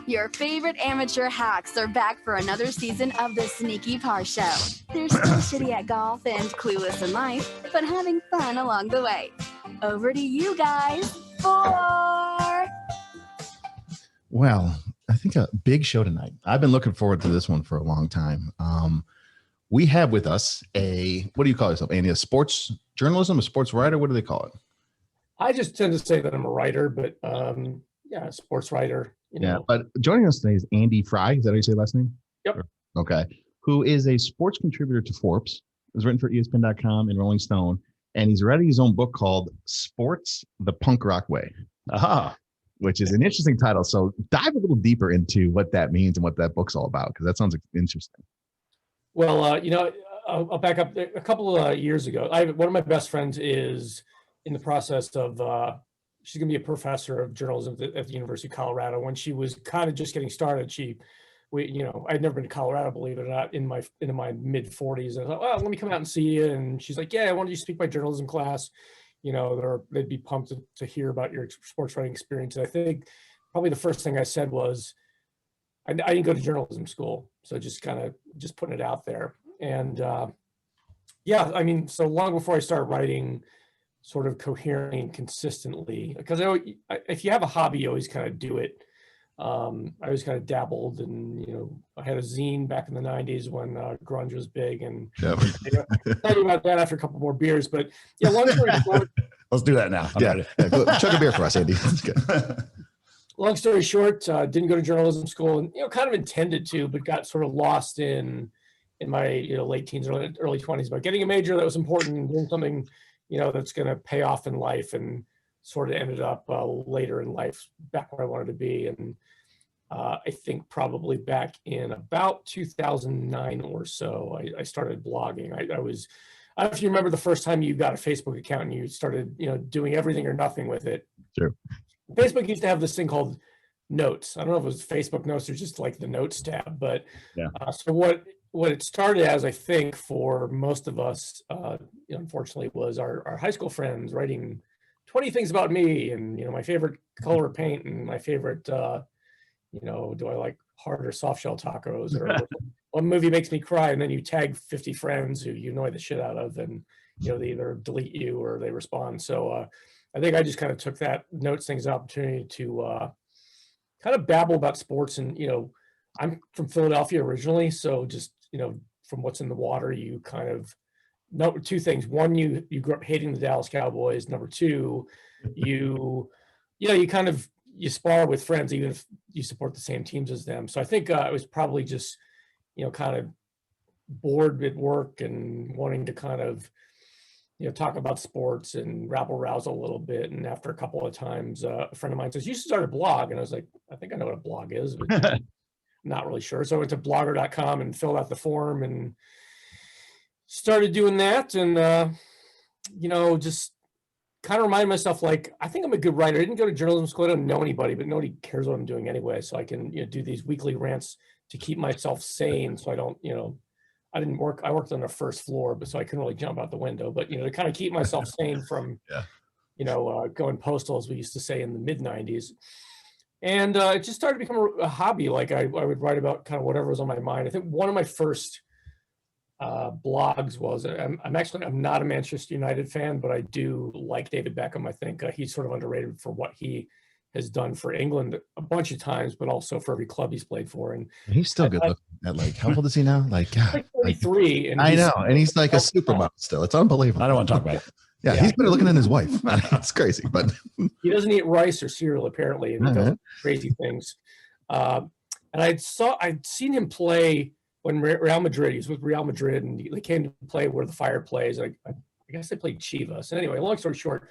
Your favorite amateur hacks are back for another season of the Sneaky Par Show. They're still shitty at golf and clueless in life, but having fun along the way. Over to you guys for... Well, I think a big show tonight. I've been looking forward to this one for a long time. We have with us what do you call yourself, Andy? A sports journalism, a sports writer? What do they call it? I just tend to say that I'm a writer, but yeah, a sports writer. You know. But joining us today is Andy Frye. Is that how you say last name? Yep. Okay. Who is a sports contributor to Forbes. It was written for ESPN.com and Rolling Stone. And he's writing his own book called Sports the Punk Rock Way. Which is an interesting title. So dive a little deeper into what that means and what that book's all about, because that sounds interesting. Well, I'll back up. A couple of years ago, one of my best friends is in the process of, she's going to be a professor of journalism at the University of Colorado. When she was kind of just getting started, I'd never been to Colorado, believe it or not, into my mid 40s. And I thought, well, let me come out and see you. And she's like, yeah, I wanted you to speak my journalism class. You know, they'd be pumped to hear about your sports writing experience. And I think probably the first thing I said was, I didn't go to journalism school. So just putting it out there. And so long before I started writing sort of coherently and consistently, because I know if you have a hobby, you always kind of do it. I always kind of dabbled, and I had a zine back in the 90s when grunge was big, and talking about that after a couple more beers. But yeah, long story short, let's do that now. Chug a beer for us, Andy. That's good. Long story short, didn't go to journalism school, and kind of intended to, but got sort of lost in my late teens, early 20s, about getting a major that was important and doing something that's going to pay off in life, and sort of ended up later in life back where I wanted to be. And I think probably back in about 2009 or so, I started blogging. I don't know if you remember the first time you got a Facebook account and you started, doing everything or nothing with it. Sure. Facebook used to have this thing called Notes. I don't know if it was Facebook Notes or just like the Notes tab, but so what it started as, I think, for most of us, unfortunately, was our high school friends writing 20 things about me, and my favorite color of paint, and my favorite do I like hard or soft shell tacos, or what movie makes me cry, and then you tag 50 friends who you annoy the shit out of, and they either delete you or they respond. So I think I just kind of took that Notes thing as an opportunity to kind of babble about sports. And I'm from Philadelphia originally, so just from what's in the water, you kind of know two things. One, you grew up hating the Dallas Cowboys. Number two, you spar with friends even if you support the same teams as them. So I think it was probably just kind of bored at work and wanting to kind of talk about sports and rabble rousel a little bit. And after a couple of times, a friend of mine says, you should start a blog. And I was like, I think I know what a blog is, but I'm not really sure. So I went to blogger.com and filled out the form and started doing that. And just kind of remind myself, like, I think I'm a good writer. I didn't go to journalism school. I don't know anybody, but nobody cares what I'm doing anyway. So I can do these weekly rants to keep myself sane. So I don't, I worked on the first floor, but so I couldn't really jump out the window, but to kind of keep myself sane from, going postal, as we used to say in the mid 90s. And it just started to become a hobby. Like I would write about kind of whatever was on my mind. I think one of my first blogs was, I'm not a Manchester United fan, but I do like David Beckham. I think he's sort of underrated for what he has done for England a bunch of times, but also for every club he's played for. And he's still good looking. At like, how old is he now? Like 43. And I know, and he's like a supermodel still. It's unbelievable. I don't want to talk about it. Yeah, he's better looking than his wife. It's crazy, but he doesn't eat rice or cereal apparently, and he does crazy things. And I'd seen him play when Real Madrid. He was with Real Madrid, and they came to play where the Fire plays. I guess they played Chivas. And anyway, long story short,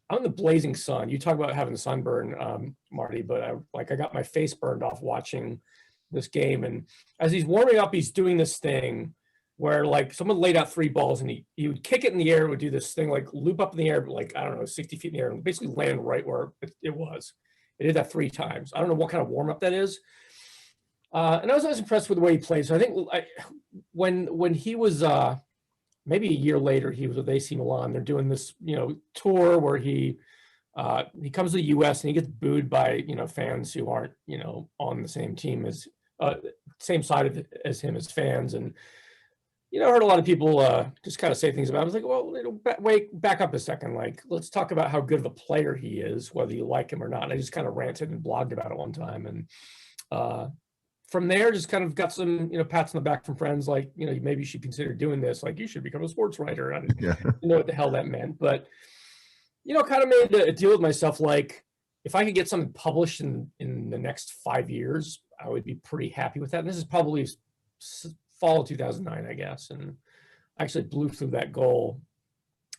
I'm in the blazing sun. You talk about having a sunburn, Marty, but I got my face burned off watching this game. And as he's warming up, he's doing this thing where like someone laid out 3 balls and he would kick it in the air, would do this thing, like loop up in the air, like, I don't know, 60 feet in the air, and basically land right where it was. It did that 3 times. I don't know what kind of warm up that is. And I was always impressed with the way he played. So I think when he was, maybe a year later, he was with AC Milan. They're doing this, tour where he He comes to the U.S. and he gets booed by fans who aren't on the same team as same side as him as fans. And I heard a lot of people just kind of say things about it. I was like, well, wait, back up a second. Like, let's talk about how good of a player he is, whether you like him or not. And I just kind of ranted and blogged about it one time. And from there, just kind of got some, pats on the back from friends, like, maybe you should consider doing this. Like, you should become a sports writer. I didn't know what the hell that meant. But, kind of made a deal with myself. Like, if I could get something published in the next 5 years, I would be pretty happy with that. And this is probably fall of 2009, I guess. And I actually blew through that goal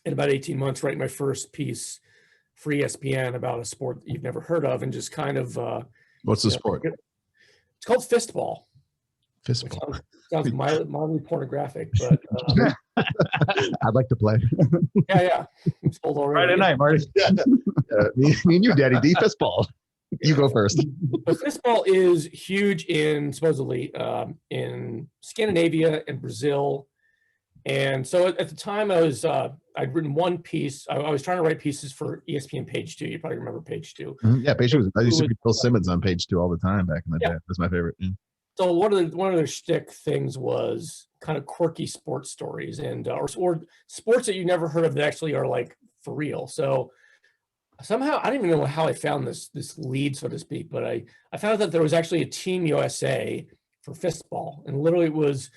in about 18 months, writing my first piece for ESPN about a sport that you've never heard of, and just kind of what's the sport? It's called fistball. Fistball sounds mildly pornographic, but I'd like to play. yeah. I'm sold already. Friday night, Marty. Me and you, Daddy D. Fistball. You go first. But fistball is huge supposedly in Scandinavia and Brazil. And so at the time I'd written one piece. I was trying to write pieces for ESPN Page 2. You probably remember Page 2. Mm-hmm. Yeah, Page 2. I used to be Bill Simmons on Page 2 all the time back in the day. That's my favorite. Yeah. So one of their shtick things was kind of quirky sports stories and or sports that you never heard of that actually are like for real. So somehow, I don't even know how I found this lead, so to speak, but I found that there was actually a Team USA for fistball. And literally it was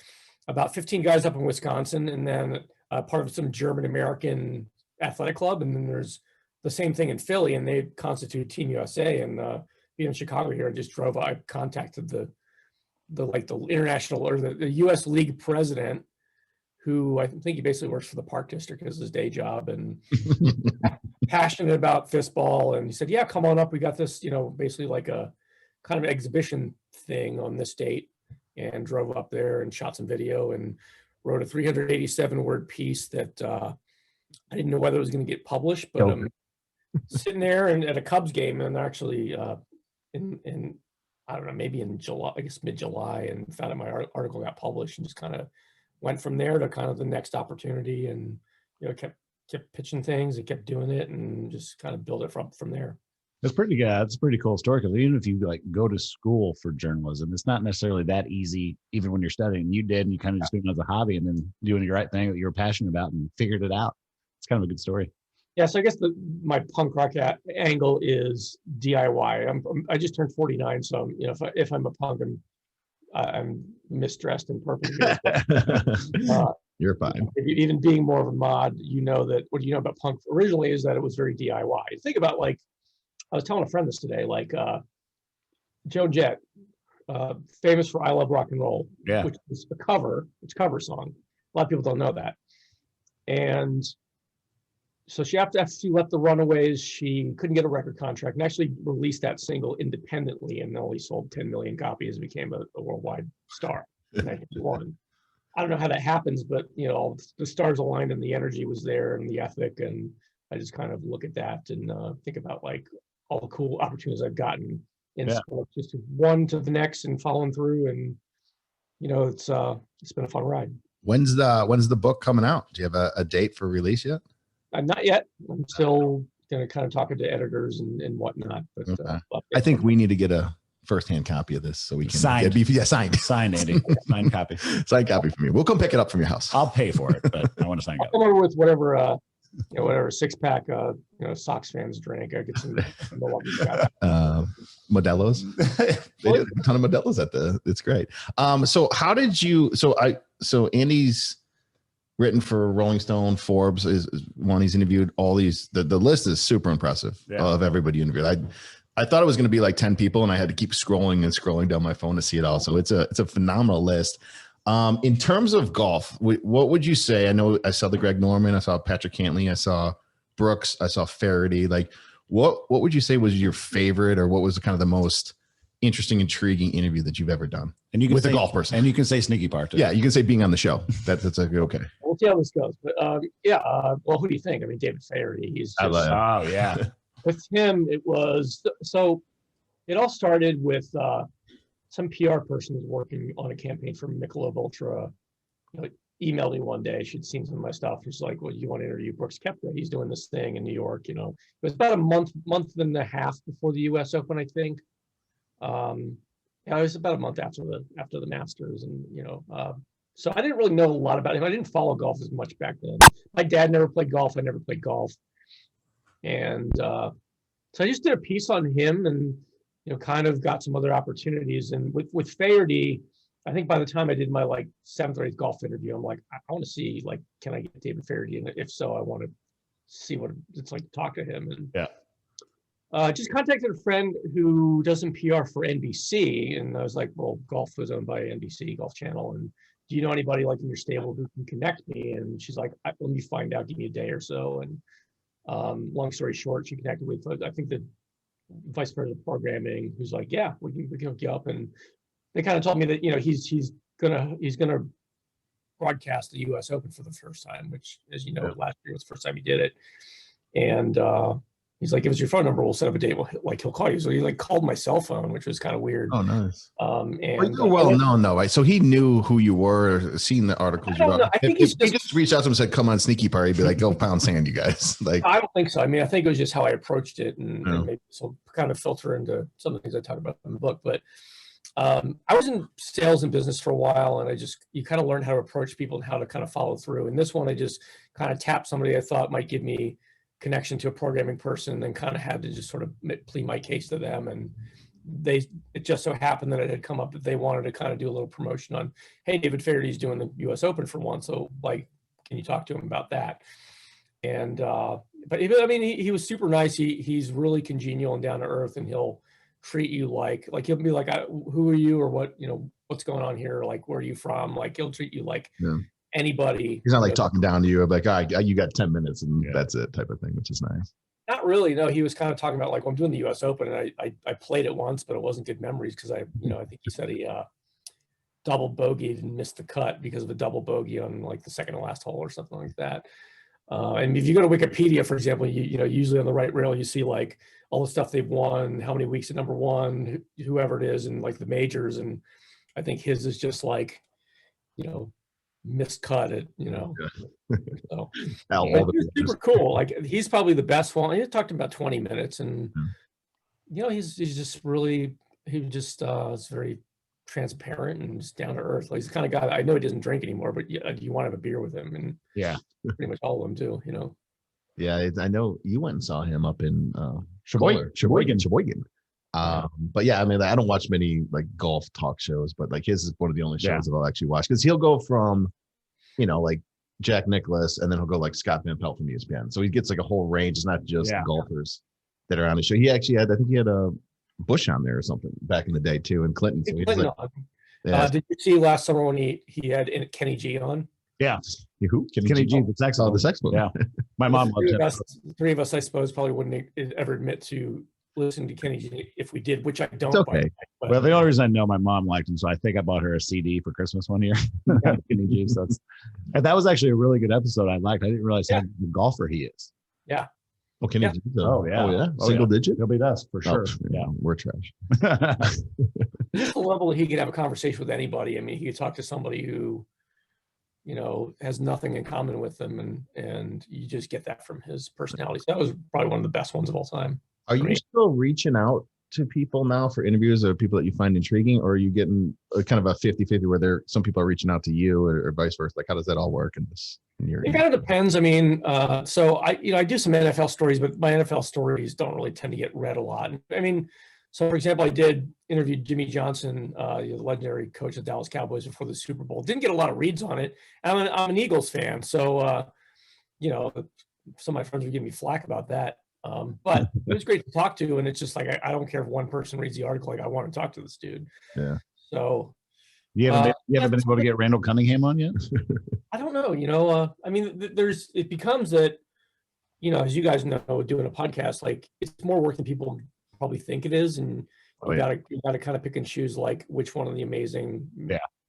about 15 guys up in Wisconsin, and then part of some German-American athletic club. And then there's the same thing in Philly, and they constitute Team USA. And being in Chicago here, I just drove. I contacted the international or the U.S. League president, who I think he basically works for the Park District as his day job, and passionate about fistball. And he said, yeah, come on up. We got this, basically like a kind of exhibition thing on this date, and drove up there and shot some video and wrote a 387-word piece that I didn't know whether it was going to get published, but I'm sitting there and at a Cubs game, and actually in I don't know, maybe in July, I guess mid-July, and found out my article got published, and just kind of went from there to kind of the next opportunity, and kept pitching things and kept doing it, and just kind of build it from there. It's pretty good. It's a pretty cool story, because even if you go to school for journalism, it's not necessarily that easy, even when you're studying. You did, and you kind of just doing it as a hobby, and then doing the right thing that you were passionate about and figured it out. It's kind of a good story. Yeah, so I guess my punk rock angle is DIY. I just turned 49, so if I'm a punk, I'm misdressed and purple. You're fine. Even being more of a mod, that what you know about punk originally is that it was very DIY. Think about, like, I was telling a friend this today, like Joan Jett, famous for "I Love Rock and Roll," which is a cover. It's a cover song. A lot of people don't know that. And so she left the Runaways. She couldn't get a record contract, and actually released that single independently, and only sold 10 million copies. Became a worldwide star in 1991. I don't know how that happens, but all the stars aligned, and the energy was there, and the ethic. And I just kind of look at that and think about, like, all the cool opportunities I've gotten in sports, just one to the next and following through. And it's been a fun ride. When's the book coming out? Do you have a date for release yet? Not yet. I'm still going to kind of talking to editors and whatnot. But okay. I think we need to get a firsthand copy of this so we can signed. Signed, Andy. Signed copy. Signed copy from you. We'll come pick it up from your house. I'll pay for it, but I want to sign it. I'll come over with whatever whatever 6-pack Sox fans drink. I get some Modelo's. They did a ton of Modelo's it's great. So how did you? So Andy's written for Rolling Stone, Forbes is one he's interviewed. All these, the list is super impressive of everybody you interviewed. I thought it was going to be like 10 people, and I had to keep scrolling down my phone to see it all. So it's a phenomenal list. In terms of golf, what would you say? I know I saw the Greg Norman, I saw Patrick Cantley, I saw Brooks, I saw Faraday. Like, what would you say was your favorite, or what was kind of the most interesting, intriguing interview that you've ever done? And you can with say, a golf person, and you can say sneaky part too. Yeah, you can say being on the show. That's okay. We'll see how this goes. But well, who do you think? I mean, David Faraday. He's just, with him, it was so. It all started with some PR person was working on a campaign for Michelob Ultra. emailed me one day. She'd seen some of my stuff. She's like, well, you want to interview Brooks Koepka? He's doing this thing in New York. It was about a month and a half before the US Open, I think. Yeah, it was about a month after the Masters. And, so I didn't really know a lot about him. I didn't follow golf as much back then. My dad never played golf. I never played golf. And so I just did a piece on him and, kind of got some other opportunities. And with Faherty, I think by the time I did my 7th or 8th golf interview, I'm like, I want to see, can I get David Faherty? And if so, I want to see what it's like to talk to him. And just contacted a friend who does some PR for NBC. And I was like, well, golf was owned by NBC, Golf Channel. And do you know anybody in your stable who can connect me? And she's like, let me find out, give me a day or so. And long story short, she connected with, I think, the vice president of programming, who's like, yeah, we can hook you up. And they kind of told me that, he's gonna broadcast the US Open for the first time, which, as you know, last year was the first time he did it. And he's like, give us your phone number, we'll set up a date. He'll call you. So he called my cell phone, which was kind of weird. Oh, nice. And you're well known though, right? So he knew who you were, seen the articles you wrote. I think he just reached out to him and said, come on Sneaky Party, he'd be like, go pound sand, you guys. I don't think so. I mean, I think it was just how I approached it, and maybe so kind of filter into some of the things I talk about in the book. But I was in sales and business for a while, and you kind of learn how to approach people and how to kind of follow through. And this one, I just kind of tapped somebody I thought might give me connection to a programming person, and then kind of had to just sort of plead my case to them. And it just so happened that it had come up that they wanted to kind of do a little promotion on, hey, David Faherty's doing the US Open for one. So can you talk to him about that? And, but he was super nice. He's really congenial and down to earth, and he'll treat you he'll be like, who are you, or what, what's going on here? Where are you from? He'll treat you like anybody. He's not talking down to you, like, all right, you got 10 minutes and that's it type of thing, which is nice. Not really. No, he was kind of talking about well, I'm doing the US Open, and I played it once, but it wasn't good memories because I think he said he double bogeyed and missed the cut because of a double bogey on the second to last hole or something like that. And if you go to Wikipedia, for example, usually on the right rail, you see all the stuff they've won, how many weeks at number one, whoever it is, and the majors. And I think his is just missed cut it, So he's super cool. He's probably the best one. He talked about 20 minutes, and he's just really, is very transparent and just down to earth. He's the kind of guy that, I know he doesn't drink anymore, but you want to have a beer with him, and pretty much all of them do. Yeah, I know you went and saw him up in Sheboygan. But yeah, I mean, I don't watch many golf talk shows, but his is one of the only shows that I'll actually watch, because he'll go from, Jack Nicklaus, and then he'll go Scott Van Pelt from ESPN. So he gets a whole range. It's not just golfers that are on the show. He actually I think he had a Bush on there or something back in the day too, and Clinton. So did you see last summer when he had Kenny G on? Yeah. Who? Kenny G, the sex book. Yeah. My mom loved him. Three of us, I suppose, probably wouldn't ever admit to listen to Kenny G if we did, which I don't. It's okay. Well, the only reason I know, my mom liked him, so I think I bought her a CD for Christmas one year. Kenny G. So and that was actually a really good episode. I liked. I didn't realize how good a golfer he is. Yeah. Oh, Kenny G. Oh yeah. Single digit. He'll beat us for sure. Yeah, we're trash. Just the level that he could have a conversation with anybody. I mean, he could talk to somebody who, has nothing in common with them, and you just get that from his personality. So that was probably one of the best ones of all time. Are you still reaching out to people now for interviews, or people that you find intriguing, or are you getting kind of a 50-50 where some people are reaching out to you, or vice versa? How does that all work in your? It kind of depends. I mean, so I do some NFL stories, but my NFL stories don't really tend to get read a lot. I mean, so for example, I did interview Jimmy Johnson, the legendary coach of the Dallas Cowboys before the Super Bowl. Didn't get a lot of reads on it. I'm an Eagles fan, so some of my friends would give me flack about that. But it was great to talk to, and it's just I don't care if one person reads the article. I want to talk to this dude. Yeah. So you haven't been able to get Randall Cunningham on yet? I don't know. I mean, it becomes that, as you guys know, doing a podcast, it's more work than people probably think it is, and you gotta kind of pick and choose which one of the amazing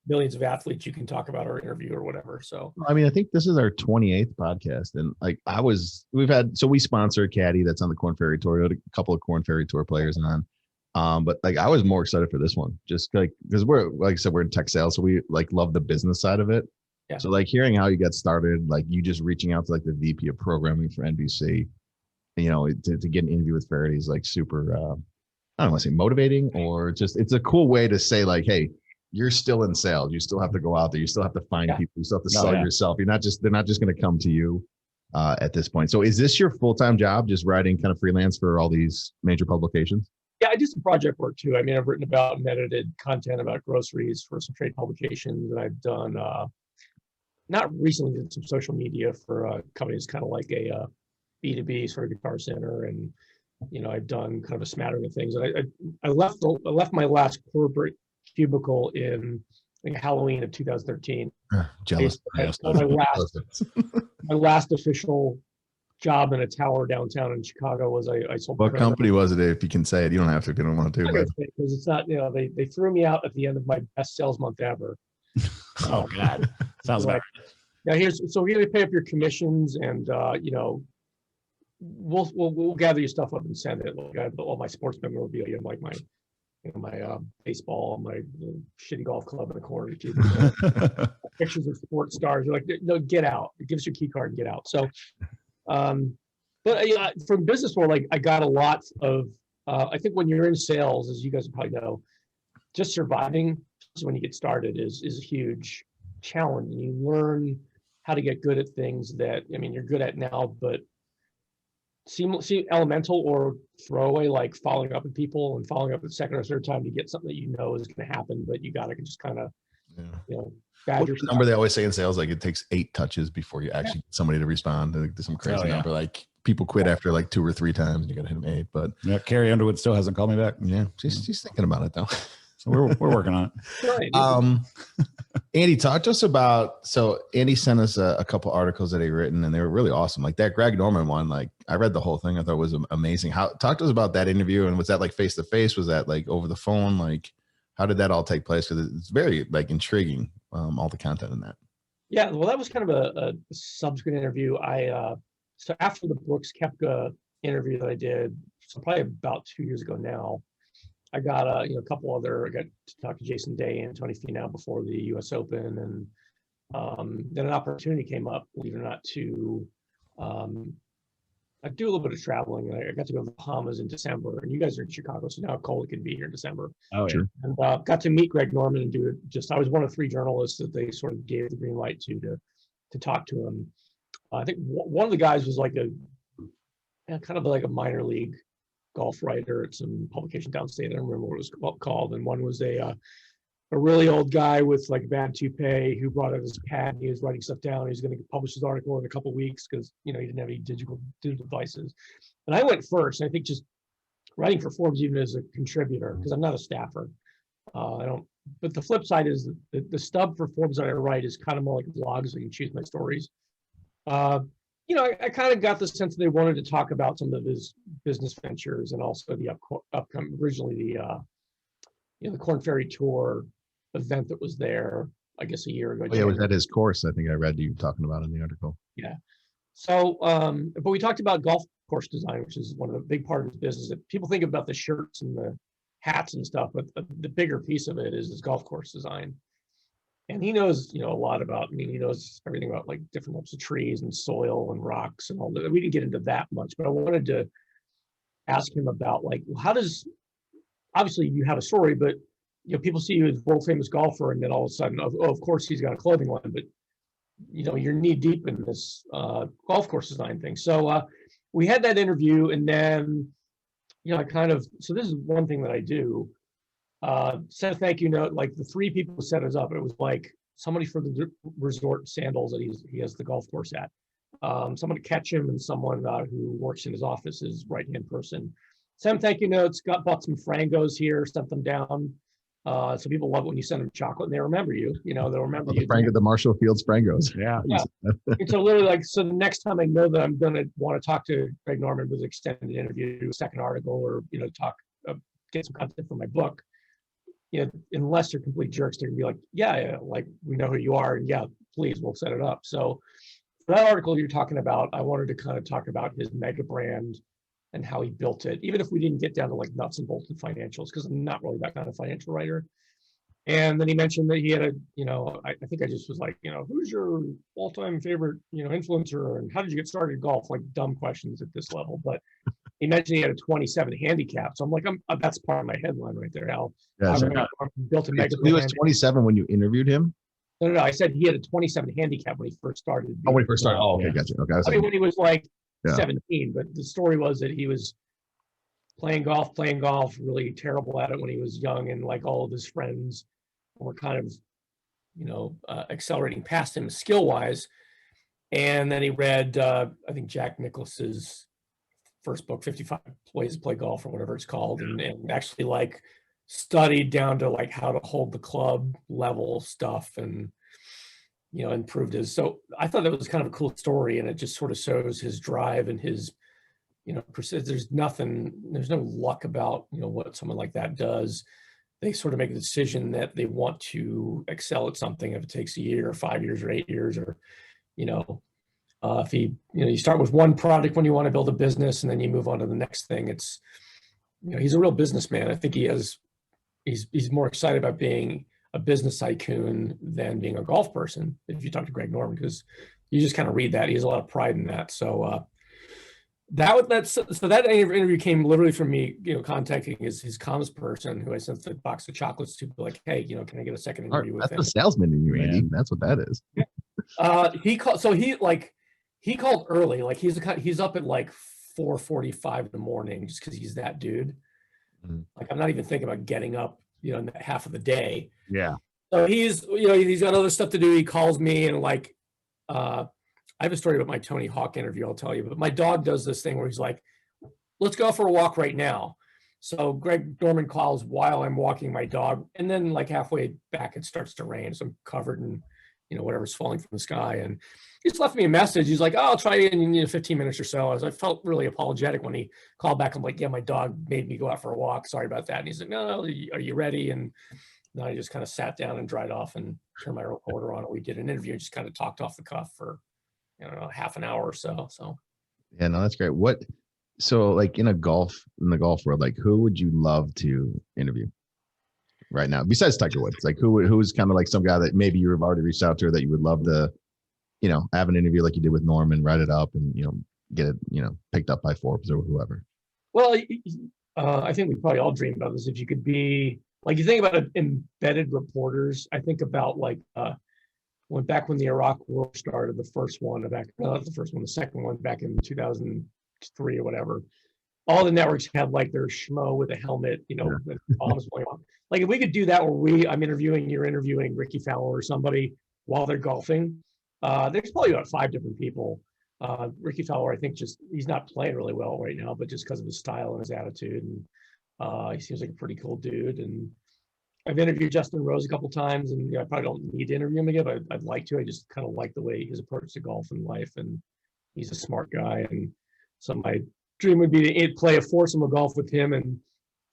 millions of athletes you can talk about or interview or whatever. So I mean, I think this is our 28th podcast, and we sponsor a caddy that's on the Corn Ferry Tour. We had a couple of Corn Ferry Tour players on, but I was more excited for this one, just because we're, like I said, we're in tech sales, so we love the business side of it. Yeah. So like hearing how you got started, like you just reaching out to like the VP of programming for NBC, you know, to get an interview with Faraday is like super, I don't want to say motivating, or just, it's a cool way to say like, hey, you're still in sales. You still have to go out there. You still have to find Yeah. people. You still have to Oh, sell yeah. yourself. They're not just going to come to you at this point. So is this your full-time job, just writing kind of freelance for all these major publications? Yeah, I do some project work too. I mean, I've written about and edited content about groceries for some trade publications, and I've done not recently did some social media for companies kind of like a B2B sort of Guitar Center, and I've done kind of a smattering of things. And I left my last corporate cubicle in Halloween of 2013. Jealous. My last official job in a tower downtown in Chicago was I sold. What company was it? If you can say it, you don't have to if you don't want to. Because it's not, they threw me out at the end of my best sales month ever. Oh God, sounds like, bad. Yeah, so we're gonna pay up your commissions, and we'll gather your stuff up and send it. Like I have all my sports memorabilia, like my baseball, my shitty golf club in the corner, pictures of sports stars. You're like, no, get out. It gives you a key card and get out. So, but from business world, like I got a lot of. I think when you're in sales, as you guys probably know, just surviving when you get started is a huge challenge, and you learn how to get good at things that you're good at now, but seem elemental or throwaway, like following up with people and following up the second or third time to get something that is going to happen, but you got to just kind of badger. What's the number they always say in sales? Like it takes 8 touches before you actually get somebody to respond to some crazy number. Like people quit after like 2 or 3 times, and you got to hit them 8. But Carrie Underwood still hasn't called me back. Yeah, she's thinking about it though. So we're working on it. Andy, talk to us about, so Andy sent us a couple articles that he written, and they were really awesome. Like that Greg Norman one, like I read the whole thing. I thought it was amazing. Talk to us about that interview, and was that like face to face? Was that like over the phone? Like how did that all take place? Because it's very like intriguing, all the content in that. Yeah, well, that was kind of a subsequent interview. So after the Brooks Koepka interview that I did, so probably about 2 years ago now, I got I got to talk to Jason Day and Tony Finau before the U.S. Open, and then an opportunity came up, believe it or not, to I do a little bit of traveling, and I got to go to the Bahamas in December. And you guys are in Chicago, so now cold it can be here in December. Oh, yeah. And got to meet Greg Norman and do it. I was one of 3 journalists that they sort of gave the green light to talk to him. I think one of the guys was like kind of like a minor league golf writer at some publication downstate. I don't remember what it was called. And one was a really old guy with like a bad toupee who brought out his pad and he was writing stuff down. He was going to publish his article in a couple of weeks because he didn't have any digital devices. And I went first. And I think just writing for Forbes, even as a contributor, because I'm not a staffer, But the flip side is the stub for Forbes that I write is kind of more like blogs, so you can choose my stories. I kind of got the sense that they wanted to talk about some of his business ventures and also the upcoming, originally the Korn Ferry Tour event that was there, I guess, a year ago. Oh, yeah, was that his course? I think I read you talking about in the article. Yeah. So, but we talked about golf course design, which is one of the big part of his business. That people think about the shirts and the hats and stuff, but the bigger piece of it is his golf course design. And he knows, a lot about, he knows everything about like different types of trees and soil and rocks and all that. We didn't get into that much, but I wanted to ask him about like, how does, obviously you have a story, but people see you as world famous golfer, and then all of a sudden, of course he's got a clothing line, but you're knee deep in this golf course design thing. So we had that interview, and then, so this is one thing that I do. Sent a thank you note, like the 3 people who set us up. It was like somebody for the resort sandals that he has the golf course at, someone to catch him, and someone who works in his office, his right-hand person. Sent thank you notes, bought some Frangos here, sent them down. So people love it when you send them chocolate and they remember you, they'll remember you. The Marshall Fields Frangos. Yeah. And so literally so the next time I know that I'm going to want to talk to Greg Norman with an extended interview, do a second article, or, talk, get some content for my book, unless they're complete jerks, they're gonna be like, yeah, like we know who you are, and yeah, please, we'll set it up. So for that article you're talking about, I wanted to kind of talk about his mega brand and how he built it, even if we didn't get down to like nuts and bolts and financials, because I'm not really that kind of financial writer. And then he mentioned that he had I think I just was like, who's your all-time favorite, influencer, and how did you get started in golf? Like dumb questions at this level. But he mentioned he had a 27 handicap. So I'm like, that's part of my headline right there, Al. Yeah, sure. Built a mega. He was 27 when you interviewed him? No. I said he had a 27 handicap when he first started. Oh, when he first started. Oh, okay, gotcha. Okay. I mean, when he was like 17, but the story was that he was playing golf, really terrible at it when he was young, and like all of his friends were kind of, accelerating past him skill-wise. And then he read, I think Jack Nicklaus's first book, 55 Ways to Play Golf or whatever it's called, and actually like studied down to like how to hold the club level stuff and, improved his. So I thought that was kind of a cool story, and it just sort of shows his drive and his, there's no luck about, what someone like that does. They sort of make a decision that they want to excel at something. If it takes a year or 5 years or 8 years, or, if you start with one product when you want to build a business and then you move on to the next thing. It's, he's a real businessman. I think he's more excited about being a business tycoon than being a golf person. If you talk to Greg Norman, because you just kind of read that. He has a lot of pride in that. So, that interview came literally from me, contacting his comms person, who I sent the box of chocolates to, like, hey, can I get a second interview with him? That's the salesman in you, Andy. That's what that is. He called. So he called early. Like he's up at like 4:45 in the morning just because he's that dude. Mm-hmm. Like I'm not even thinking about getting up, in that half of the day. Yeah. So he's got other stuff to do. He calls me and like, I have a story about my Tony Hawk interview, I'll tell you, but my dog does this thing where he's like, let's go for a walk right now. So Greg Norman calls while I'm walking my dog. And then like halfway back, it starts to rain. So I'm covered in, whatever's falling from the sky. And he just left me a message. He's like, oh, I'll try in 15 minutes or so. I felt really apologetic when he called back. I'm like, yeah, my dog made me go out for a walk. Sorry about that. And he's like, no, are you ready? And then I just kind of sat down and dried off and turned my recorder on. And we did an interview and just kind of talked off the cuff for, half an hour or so. So, yeah, no, that's great. So like in the golf world, like who would you love to interview right now besides Tiger Woods? Like who's kind of like some guy that maybe you've already reached out to, or that you would love to, have an interview like you did with Norman, write it up and, get it, picked up by Forbes or whoever. Well, I think we probably all dream about this. If you could be like, you think about embedded reporters, I think about like, when the Iraq War started, the second one back in 2003 or whatever, all the networks had like their schmo with a helmet, with bombs going on. Like if we could do that where you're interviewing Ricky Fowler or somebody while they're golfing, there's probably about 5 different people. Ricky Fowler, I think he's not playing really well right now, but just because of his style and his attitude, and he seems like a pretty cool dude. And I've interviewed Justin Rose a couple times, and I probably don't need to interview him again, but I'd like to. I just kind of like the way his approach to golf and life, and he's a smart guy. And so my dream would be to play a foursome of golf with him and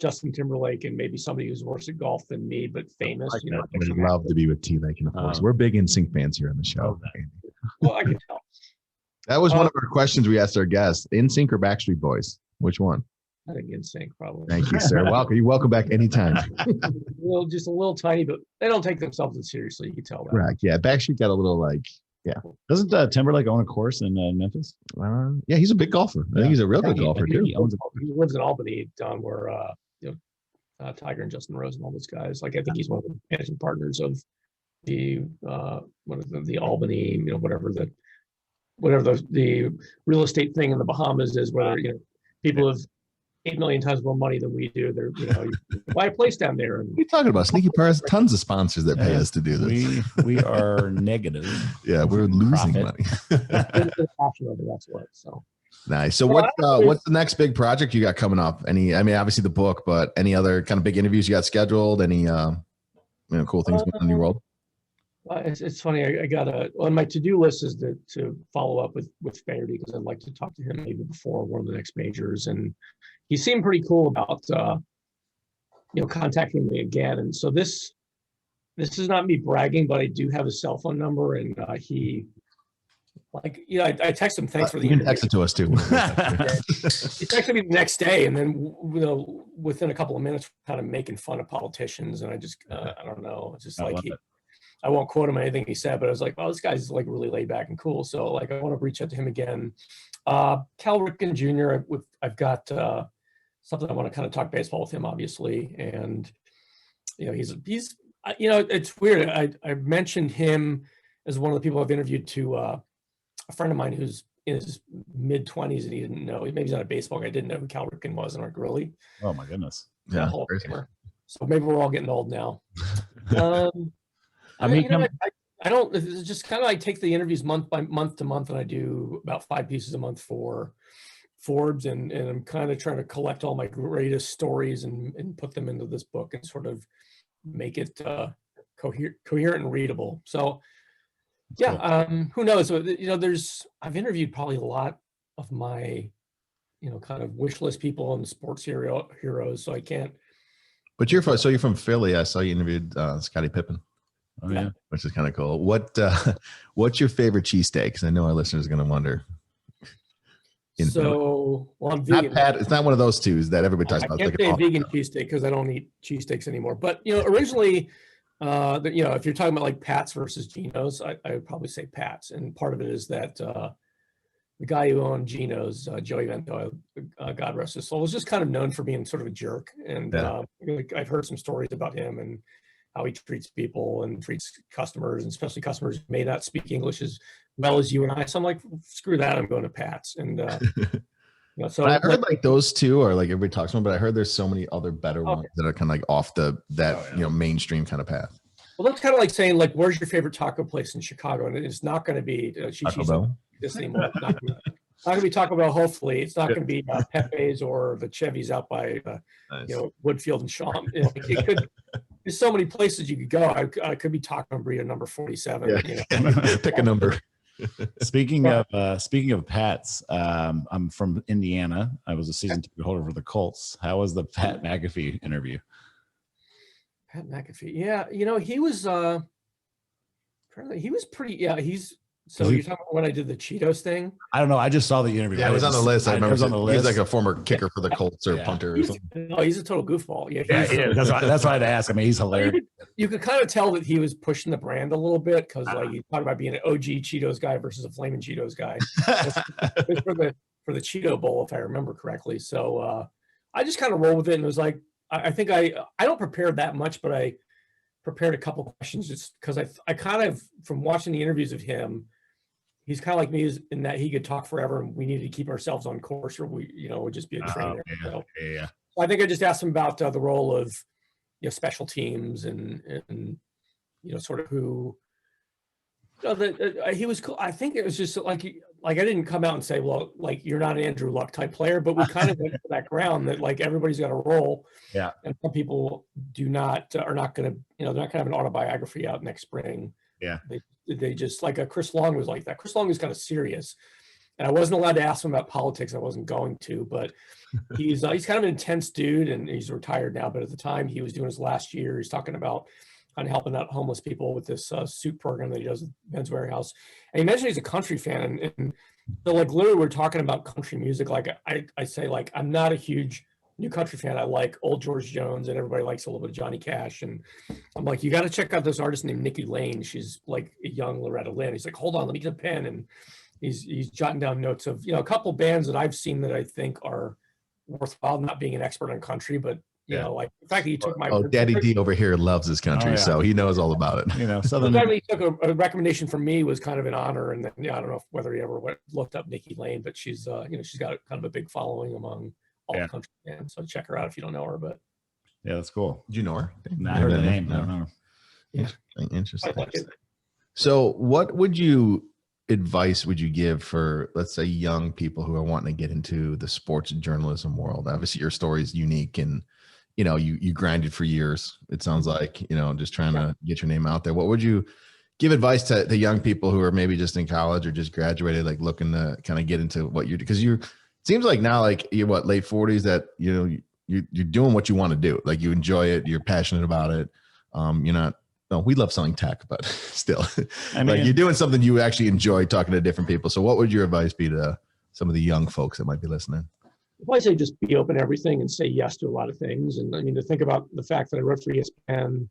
Justin Timberlake, and maybe somebody who's worse at golf than me, but famous. I would love to be with T-Lake, and of course, we're big NSYNC fans here on the show. Well, I can tell. That was one of our questions we asked our guests: NSYNC or Backstreet Boys? Which one? I think NSYNC probably. Thank you, sir. Welcome. You're welcome back anytime. Just a little tiny, but they don't take themselves as seriously. You can tell that. Right. Yeah. Backstreet got a little like, yeah. Doesn't Timberlake own a course in Memphis? Yeah, he's a big golfer. I think he's a real good golfer too. He lives in Albany, down where Tiger and Justin Rose and all those guys. Like I think he's one of the managing partners of the Albany, whatever the real estate thing in the Bahamas is, where people have 8 million times more money than we do. They're, you buy a place down there. And what are you talking about? Sneaky Par has tons of sponsors that pay us to do this. We are negative. Yeah, we're losing money. That's what. So nice. So what's the next big project you got coming up? Obviously the book, but any other kind of big interviews you got scheduled? Any cool things going on in your world? It's funny. I got on my to-do list is to follow up with Faherty, because I'd like to talk to him maybe before one of the next majors, and he seemed pretty cool about contacting me again. And so this is not me bragging, but I do have his cell phone number, and he Like, you know, I texted him, thanks for the You can interview. text it to us too. He texted me the next day, and then, you know, within a couple of minutes, kind of making fun of politicians. And I just, I don't know, it's just like, I won't quote him on anything he said, but I was like, oh, this guy's like really laid back and cool. So like, I want to reach out to him again. Cal Ripken Jr., I've got something I want to kind of talk baseball with him, obviously. And, you know, he's, you know, it's weird. I mentioned him as one of the people I've interviewed to a friend of mine who's in his mid-20s, and he didn't know, maybe he's not a baseball guy, didn't know who Cal Ripken was. And I'm like, really? Oh my goodness. Yeah. Hall of Famer. So maybe we're all getting old now. I mean, you know, I don't, it's just kind of, I take the interviews month by month to month, and I do about 5 pieces a month for Forbes, and I'm kind of trying to collect all my greatest stories and put them into this book and sort of make it coherent and readable. So yeah, who knows? So, you know, I've interviewed probably a lot of my, you know, kind of wish list people and sports heroes. So I can't. But you're from Philly. I saw you interviewed Scottie Pippen. Oh yeah, which is kind of cool. What's your favorite cheesesteak? Because I know our listeners are going to wonder. Well, I'm vegan. It's not one of those two that everybody talks about. I can't say vegan cheesesteak because I don't eat cheesesteaks anymore. But, you know, originally, you know, if you're talking about like Pat's versus Geno's, I would probably say Pat's. And part of it is that the guy who owned Geno's, Joey Vento, God rest his soul, was just kind of known for being sort of a jerk. And I've heard some stories about him and how he treats people and treats customers, and especially customers who may not speak English as well as you and I. So I'm like, screw that, I'm going to Pat's. And you know, so I heard like those two are like everybody talks about, but I heard there's so many other better ones that are kind of like off you know, mainstream kind of path. Well, that's kind of like saying, like, where's your favorite taco place in Chicago? And it's not going to be Taco Bell? This anymore. It's not going to be Taco Bell. Hopefully, it's not going to be Pepe's or the Chevys out by Nice. you know, Woodfield and Shaw. You know, it could. There's so many places you could go. I could be Taco and Burrito number 47. Yeah. You know? Pick a number. Speaking of Pats, I'm from Indiana. I was a season ticket holder for the Colts. How was the Pat McAfee interview? Pat McAfee. Yeah, you know, he was pretty. Yeah, so you're talking about when I did the Cheetos thing? I don't know. I just saw the interview. Yeah, it was on the list. I remember. It was on the list. He was like a former kicker for the Colts or punter or something. No, he's a total goofball. Yeah, that's why I'd ask. I mean, he's hilarious. You could kind of tell that he was pushing the brand a little bit, because like you talk about being an OG Cheetos guy versus a Flamin' Cheetos guy. It was for the Cheeto Bowl, if I remember correctly. So I just kind of rolled with it, and it was like, I think I don't prepare that much, but I prepared a couple questions just because I kind of, from watching the interviews of him, he's kind of like me in that he could talk forever, and we needed to keep ourselves on course, or we, you know, would just be a trainer. So I think I just asked him about the role of, you know, special teams and you know, sort of who, you know, he was cool. I think it was just like I didn't come out and say, well, like, you're not an Andrew Luck type player, but we kind of went to that ground that like everybody's got a role. Yeah. And some people are not going to, you know, they're not going to have an autobiography out next spring. Yeah. They just, like, Chris Long was like that. Chris Long was kind of serious, and I wasn't allowed to ask him about politics. I wasn't going to, but he's kind of an intense dude, and he's retired now. But at the time he was doing his last year, he's talking about kind of helping out homeless people with this suit program that he does at Men's Warehouse. And he mentioned he's a country fan. And so, like, literally we're talking about country music. Like I say, like, I'm not a huge new country fan. I like old George Jones, and everybody likes a little bit of Johnny Cash. And I'm like, you got to check out this artist named Nikki Lane. She's like a young Loretta Lynn. He's like, hold on, let me get a pen. And he's jotting down notes of, you know, a couple bands that I've seen that I think are worthwhile, not being an expert on country, but you know, like the fact that he took my Daddy D over here loves his country, so he knows all about it. You know, so the fact that he took a recommendation from me was kind of an honor. And then, yeah, I don't know whether he ever looked up Nikki Lane, but she's you know, she's got kind of a big following among all the country fans. So check her out if you don't know her. But yeah, that's cool. Did you know her? I heard the name. I don't know. Yeah, interesting. like it. So, what advice would you give for, let's say, young people who are wanting to get into the sports journalism world? Obviously, your story is unique, and you know, you grinded for years. It sounds like, you know, just trying to get your name out there. What would you give advice to the young people who are maybe just in college or just graduated, like looking to kind of get into what you're, because it seems like now, like you're late 40s, that, you know, you're doing what you want to do. Like you enjoy it. You're passionate about it. You're not no, we love selling tech, but still, I mean, like you're doing something you actually enjoy talking to different people. So what would your advice be to some of the young folks that might be listening? Well, I say just be open to everything and say yes to a lot of things. And I mean, to think about the fact that I wrote for ESPN,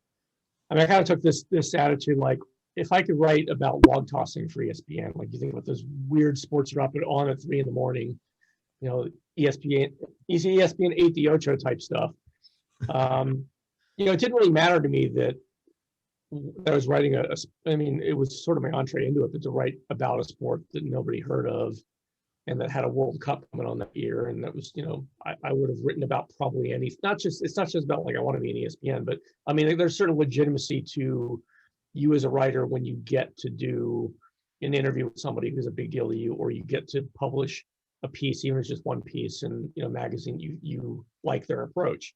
I mean, I kind of took this attitude, like if I could write about log tossing for ESPN, like you think about those weird sports dropping on at 3 a.m, you know, ESPN 8 the Ocho type stuff. You know, it didn't really matter to me that I was writing I mean, it was sort of my entree into it, but to write about a sport that nobody heard of and that had a World Cup coming on that year. And that was, you know, I would have written about probably it's not just about like, I want to be an ESPN, but I mean, there's certain legitimacy to you as a writer when you get to do an interview with somebody who's a big deal to you, or you get to publish a piece, even if it's just one piece in, you know, magazine, you like their approach.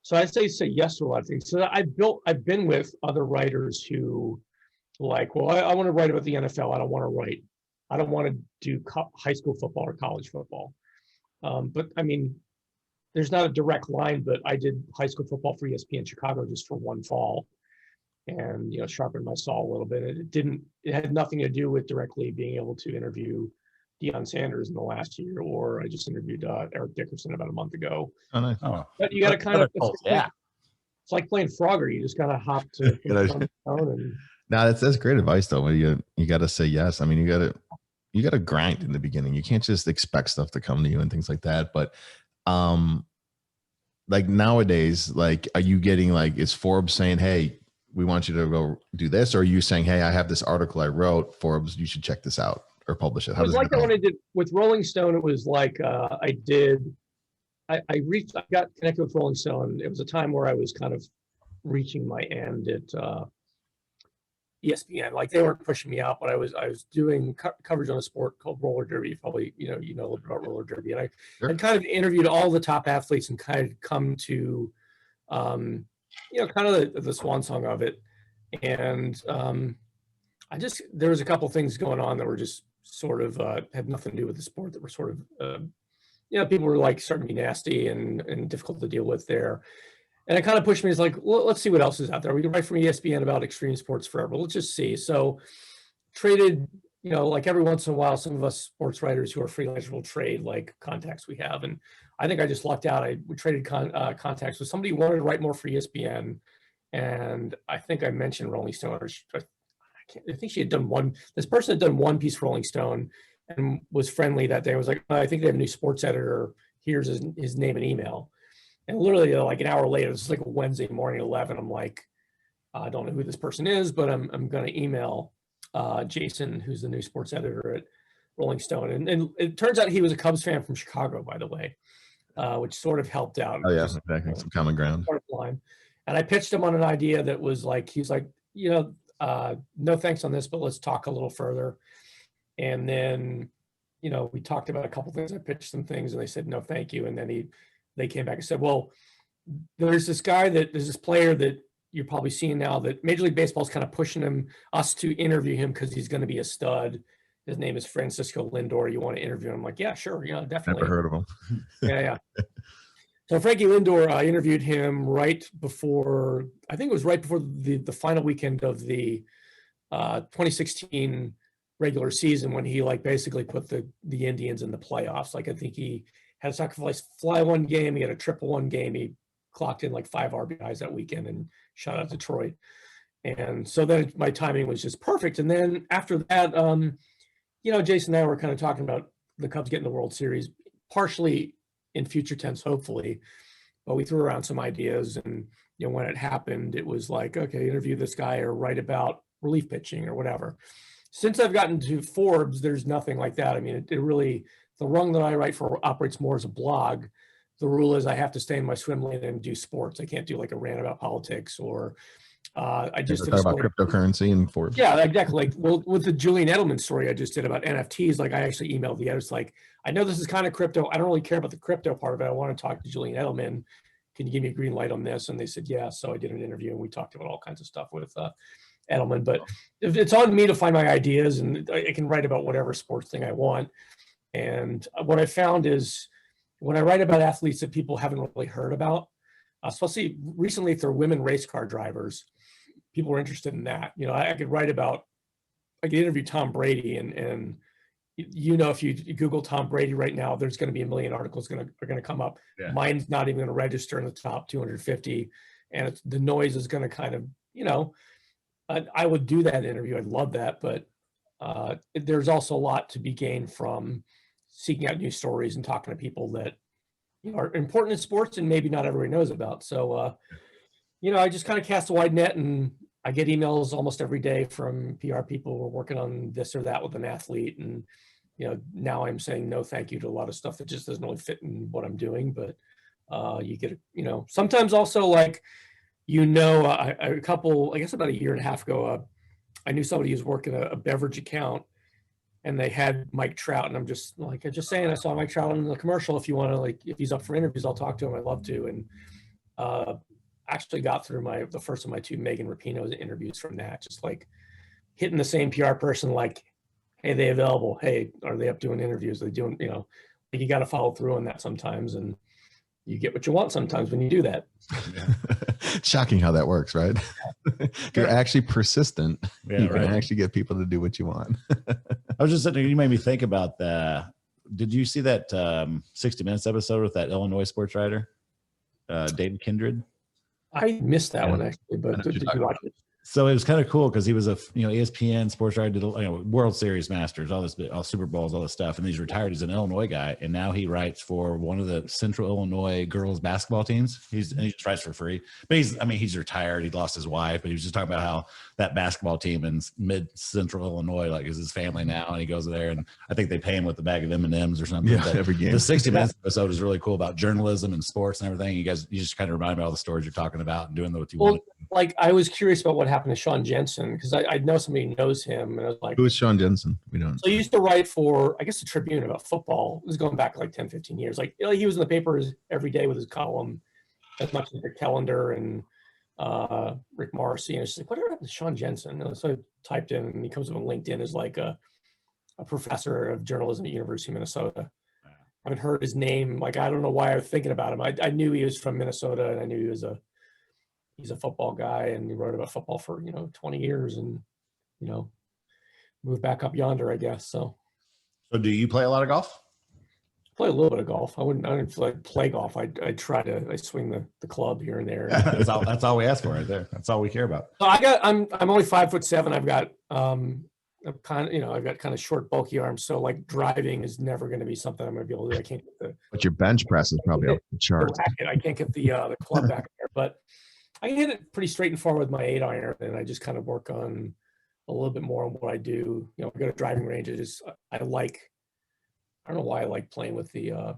So I say yes to a lot of things. So I've been with other writers who like, well, I want to write about the NFL. I don't want to do high school football or college football. But I mean, there's not a direct line, but I did high school football for ESPN Chicago just for one fall, and, you know, sharpened my saw a little bit. It had nothing to do with directly being able to interview Deion Sanders in the last year, or I just interviewed Eric Dickerson about a month ago. Oh, nice. But you got to kind of, yeah. It's like playing Frogger. You just kind of hop to and No, that's great advice though. You got to say yes. I mean, you got to grind in the beginning. You can't just expect stuff to come to you and things like that. But like nowadays, like, are you getting like, is Forbes saying, hey, we want you to go do this? Or are you saying, hey, I have this article I wrote, Forbes, you should check this out or publish it? It was like that when I did with Rolling Stone. It was like I got connected with Rolling Stone. It was a time where I was kind of reaching my end at ESPN. Like they weren't pushing me out, but I was doing coverage on a sport called roller derby. Probably you know a little bit about roller derby, and I kind of interviewed all the top athletes and kind of come to you know, kind of the swan song of it. And there was a couple things going on that were just sort of had nothing to do with the sport, that were sort of you know, people were like starting to be nasty and difficult to deal with there. And it kind of pushed me. It's like, well, let's see what else is out there. We can write from ESPN about extreme sports forever. Let's just see. So traded, you know, like every once in a while, some of us sports writers who are freelancers will trade like contacts we have. And I think I just lucked out. We traded contacts with somebody who wanted to write more for ESPN. And I think I mentioned Rolling Stone. I think she had done this person had done one piece for Rolling Stone and was friendly that day. I was like, I think they have a new sports editor. Here's his name and email. And literally like an hour later, this is like a Wednesday morning at 11. I'm like, I don't know who this person is, but I'm going to email Jason, who's the new sports editor at Rolling Stone. And it turns out he was a Cubs fan from Chicago, by the way, which sort of helped out. Oh yeah, exactly. Some common ground. And I pitched him on an idea that was like, he's like, you know, no thanks on this, but let's talk a little further. And then, you know, we talked about a couple things. I pitched some things and they said, no, thank you. And then they came back and said, well, there's this player that you're probably seeing now that Major League Baseball is kind of pushing us to interview him because he's going to be a stud. His name is Francisco Lindor. You want to interview him? I'm like, yeah, sure. Yeah, definitely. Never heard of him. Yeah. So Frankie Lindor, I interviewed him right before the final weekend of the 2016 regular season, when he like basically put the Indians in the playoffs. Like I think he had a sacrifice fly one game, he had a triple one game, he clocked in like 5 RBIs that weekend and shut out Detroit. And so then my timing was just perfect. And then after that, you know, Jason and I were kind of talking about the Cubs getting the World Series, partially in future tense, hopefully, but we threw around some ideas. And, you know, when it happened, it was like, okay, interview this guy or write about relief pitching or whatever. Since I've gotten to Forbes, there's nothing like that. I mean, it really, the rung that I write for operates more as a blog. The rule is I have to stay in my swim lane and do sports. I can't do like a rant about politics or I just talk about cryptocurrency and Forbes. Yeah, exactly. Like, well, with the Julian Edelman story I just did about NFTs, like I actually emailed the editors like, I know this is kind of crypto. I don't really care about the crypto part of it. I want to talk to Julian Edelman. Can you give me a green light on this? And they said, yeah. So I did an interview and we talked about all kinds of stuff with Edelman. But it's on me to find my ideas, and I can write about whatever sports thing I want. And what I found is when I write about athletes that people haven't really heard about, especially recently if they're women race car drivers, people were interested in that. You know, I could interview Tom Brady, and you know, if you Google Tom Brady right now, there's going to be a million articles are going to come up. Yeah. Mine's not even going to register in the top 250, and the noise is going to kind of, you know, I would do that interview. I'd love that, but there's also a lot to be gained from seeking out new stories and talking to people that, you know, are important in sports and maybe not everybody knows about. So, you know, I just kind of cast a wide net, and I get emails almost every day from PR people who are working on this or that with an athlete. And, you know, now I'm saying no thank you to a lot of stuff that just doesn't really fit in what I'm doing. But you get, you know, sometimes also like, you know, a couple, I guess about a year and a half ago, I knew somebody who was working a beverage account, and they had Mike Trout. And I'm just saying, I saw Mike Trout in the commercial. If you want to, like, if he's up for interviews, I'll talk to him. I'd love to. And actually got through the first of my 2 Megan Rapinoe interviews from that, just like hitting the same PR person, like, hey, they available? Hey, are they up doing interviews? Are they doing, you know, like, you got to follow through on that sometimes, and you get what you want sometimes when you do that. Yeah. Shocking how that works, right? If you're actually persistent, you can actually get people to do what you want. I was just sitting there, you made me think about did you see that 60 Minutes episode with that Illinois sports writer, David Kindred? I missed that one actually, but did you watch it? So it was kind of cool because he was ESPN sports writer, did World Series Masters, all Super Bowls, all this stuff, and he's retired. He's an Illinois guy, and now he writes for one of the Central Illinois girls basketball teams. He just writes for free, but he's retired. He lost his wife, but he was just talking about how that basketball team in mid Central Illinois is his family now, and he goes there, and I think they pay him with a bag of M&Ms or something. Yeah, every game. The 60 Minutes episode is really cool about journalism and sports and everything. You just kind of remind me of all the stories you're talking about and doing what you want. Like, I was curious about what happened to Sean Jensen, because I know somebody who knows him, and I was like, who is Sean Jensen? We don't. So he used to write for, I guess, the Tribune about football. It was going back like 10, 15 years. Like, he was in the papers every day with his column, as much as Rick Tellender and Rick Morrissey. And it's like, whatever happened to Sean Jensen? And so I typed in, and he comes up on LinkedIn as like a professor of journalism at University of Minnesota. I haven't heard his name. Like, I don't know why I was thinking about him. I knew he was from Minnesota, and I knew he's a football guy, and he wrote about football for, 20 years, and, moved back up yonder, I guess. So do you play a lot of golf? Play a little bit of golf. I didn't like play golf. I swing the club here and there. That's all we ask for right there. That's all we care about. So I'm only 5'7". I've got I've got kind of short, bulky arms. So like driving is never going to be something I'm going to be able to do. I can't get but your bench press is probably up the charts. I can't get the club back there, but I can hit it pretty straight and forward with my 8-iron, and I just kind of work on a little bit more on what I do. I go to driving range. I don't know why I like playing with the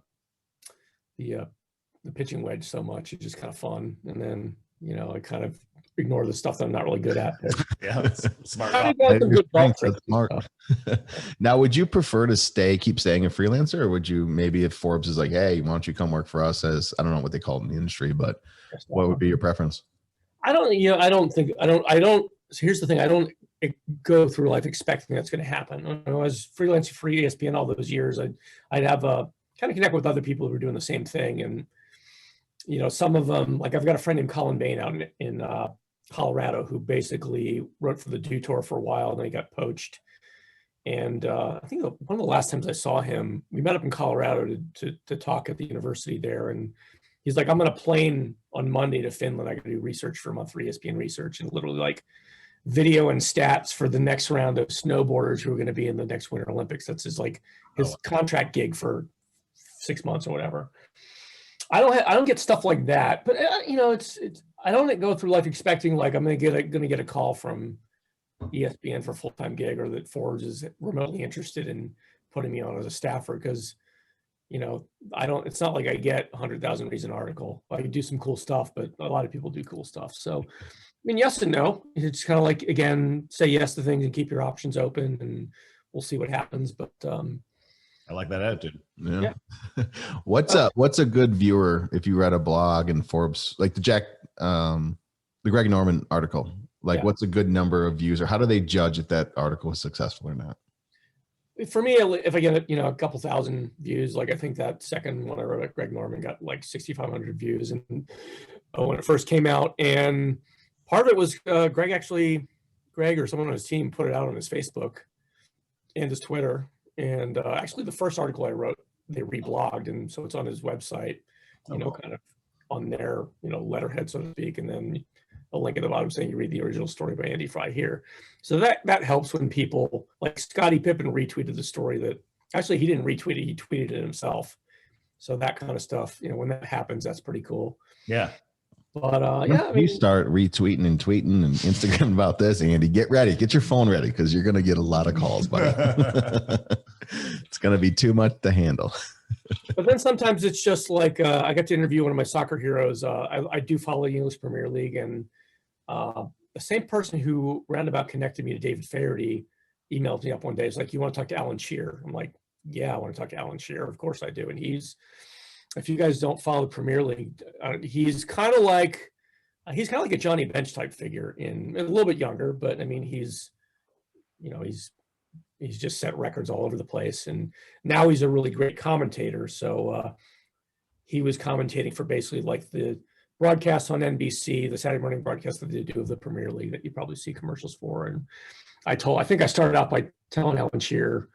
pitching wedge so much. It's just kind of fun. And then, I kind of ignore the stuff that I'm not really good at. Yeah, that's smart. Smart. Now, would you prefer to keep staying a freelancer, or would you maybe, if Forbes is like, hey, why don't you come work for us as, I don't know what they call it in the industry, but what would be your preference? So here's the thing. I don't go through life expecting that's going to happen. When I was freelancing for ESPN all those years, I'd have kind of connect with other people who were doing the same thing. And, some of them, like I've got a friend named Colin Bain out in Colorado who basically wrote for the Dew Tour for a while, and then he got poached. And I think one of the last times I saw him, we met up in Colorado to talk at the university there. And he's like, I'm on a plane on Monday to Finland. I got to do research for a month for ESPN Research, and literally like video and stats for the next round of snowboarders who are going to be in the next Winter Olympics. That's his contract gig for 6 months or whatever. I don't get stuff like that, but it's I don't go through life expecting like I'm going to get a call from ESPN for a full-time gig, or that Forbes is remotely interested in putting me on as a staffer, because it's not like I get 100,000 reads an article. I do some cool stuff, but a lot of people do cool stuff. So, yes and no. It's kind of like, again, say yes to things and keep your options open, and we'll see what happens. But I like that attitude. Yeah. What's a good viewer if you read a blog in Forbes, like the Greg Norman article? Like, what's a good number of views, or how do they judge if that article is successful or not? For me, if I get a couple thousand views, like I think that second one I wrote at Greg Norman got like 6,500 views, and when it first came out, and Part of it was Greg or someone on his team put it out on his Facebook and his Twitter. And actually the first article I wrote, they reblogged, and so it's on his website, kind of on their, letterhead, so to speak. And then a link at the bottom saying you read the original story by Andy Frye here. So that helps when people like Scottie Pippen retweeted the story that actually he didn't retweet it, he tweeted it himself. So that kind of stuff, when that happens, that's pretty cool. Yeah. But you start retweeting and tweeting and Instagram about this, Andy, get ready, get your phone ready, because you're going to get a lot of calls, buddy. It's going to be too much to handle. But then sometimes it's just like I got to interview one of my soccer heroes. I do follow the English Premier League, and the same person who roundabout connected me to David Faherty emailed me up one day. It's like, you want to talk to Alan Shearer? I'm like, yeah, I want to talk to Alan Shearer. Of course I do. And if you guys don't follow the Premier League, he's kind of like a Johnny Bench type figure, in a little bit younger, but I mean, he's just set records all over the place. And now he's a really great commentator. So he was commentating for basically like the broadcast on NBC, the Saturday morning broadcast that they do of the Premier League that you probably see commercials for. And I think I started out by telling Alan Shearer,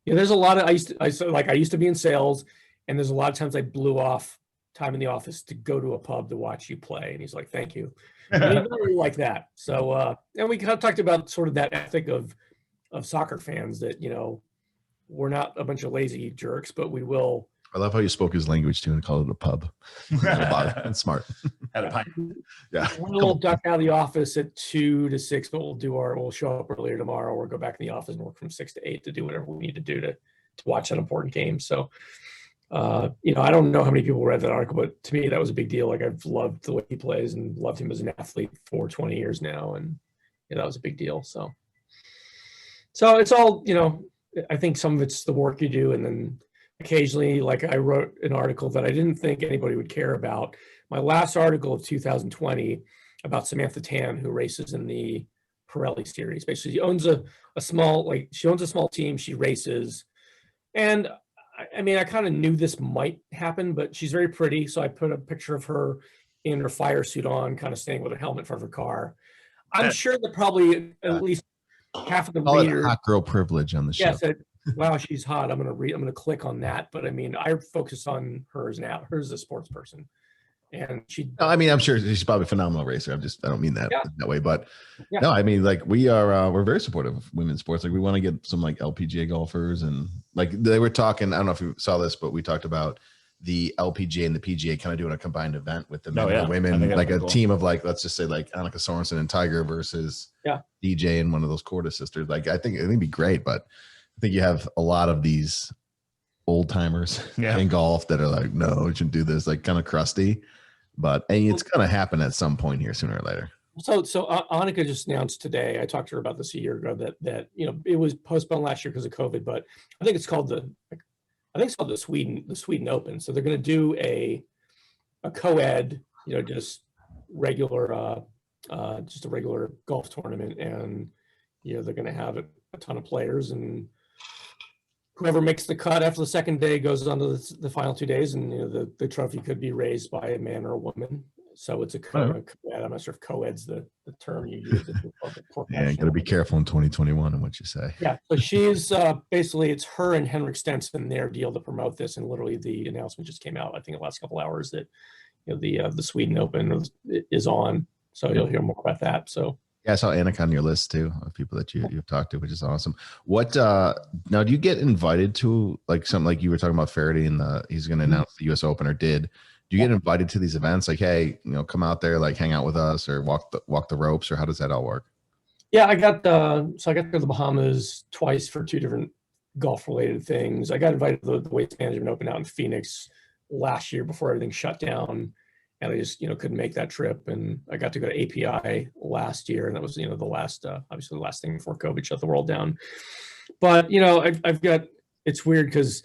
there's a lot of, I used to be in sales, and there's a lot of times I blew off time in the office to go to a pub to watch you play. And he's like, thank you. And he really like that. So, and we kind of talked about sort of that ethic of soccer fans that, we're not a bunch of lazy jerks, but we will. I love how you spoke his language too and called it a pub. That's smart. Had a pint. Yeah. We'll duck out of the office at 2 to 6, but we'll show up earlier tomorrow, or go back in the office and work from 6 to 8 to do whatever we need to do to watch that important game. So, I don't know how many people read that article, but to me, that was a big deal. Like, I've loved the way he plays and loved him as an athlete for 20 years now. And that was a big deal. So it's all, I think some of it's the work you do. And then occasionally, like, I wrote an article that I didn't think anybody would care about. My last article of 2020 about Samantha Tan, who races in the Pirelli series. Basically, she owns a small team. She races. And I mean, I kind of knew this might happen, but she's very pretty. So I put a picture of her in her fire suit on, kind of standing with a helmet in front of her car. I'm sure that probably at least half of the readers. Hot girl privilege on the show. Yeah, said, wow, she's hot. I'm going to click on that. But I mean, I focus on her as a sports person. And I'm sure she's probably a phenomenal racer. I don't mean that that way, but yeah. No, I mean, like, we're very supportive of women's sports. Like, we want to get some like LPGA golfers, and like they were talking, I don't know if you saw this, but we talked about the LPGA and the PGA kind of doing a combined event with the men and the women, like a team of like, let's just say like Annika Sorensen and Tiger versus DJ and one of those Corda sisters. Like, I think it'd be great, but I think you have a lot of these old timers in golf that are like, no, we shouldn't do this, like kind of crusty. But it's going to happen at some point here, sooner or later. So Annika just announced today, I talked to her about this a year ago, that it was postponed last year because of COVID, but I think it's called the Sweden Open. So they're going to do a co-ed, just regular, just a regular golf tournament, and they're going to have a ton of players, and whoever makes the cut after the second day goes on to the final 2 days, and the trophy could be raised by a man or a woman. So it's a co-ed. I'm not sure if co-ed's the term you use. Yeah, you got to be careful in 2021 and what you say. Yeah, so she's basically, it's her and Henrik Stenson, their deal to promote this, and literally the announcement just came out, I think, the last couple hours that the Sweden Open is on. So you'll hear more about that. So. Yeah, I saw Annika on your list too, of people that you've talked to, which is awesome. What now? Do you get invited to like something like you were talking about Faraday and he's going to announce the U.S. Open, or did? Do you get invited to these events? Like, hey, come out there, like hang out with us, or walk the ropes, or how does that all work? Yeah, I got to the Bahamas twice for 2 different golf related things. I got invited to the Waste Management Open out in Phoenix last year before everything shut down. And I just, couldn't make that trip. And I got to go to API last year. And that was, the last, obviously the last thing before COVID shut the world down. But, I've got, it's weird because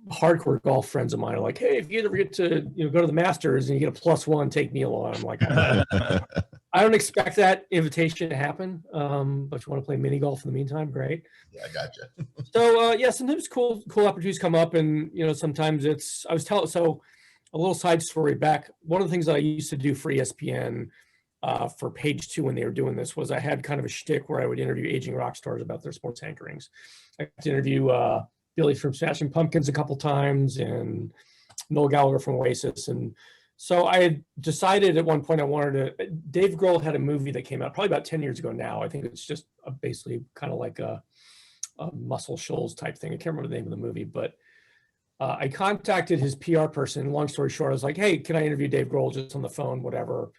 hardcore golf friends of mine are like, hey, if you ever get to, go to the Masters and you get a +1, take me along. I'm like, I don't expect that invitation to happen. But you want to play mini golf in the meantime, great. Yeah, I gotcha. So, sometimes cool opportunities come up, and, sometimes so a little side story back. One of the things that I used to do for ESPN for Page 2 when they were doing this was I had kind of a shtick where I would interview aging rock stars about their sports anchorings. I got to interview Billy from Smashing Pumpkins a couple times and Noel Gallagher from Oasis. And so I had decided at one point I wanted to, Dave Grohl had a movie that came out probably about 10 years ago now. I think it's just basically kind of like a Muscle Shoals type thing. I can't remember the name of the movie, but I contacted his PR person. Long story short, I was like, hey, can I interview Dave Grohl just on the phone, whatever.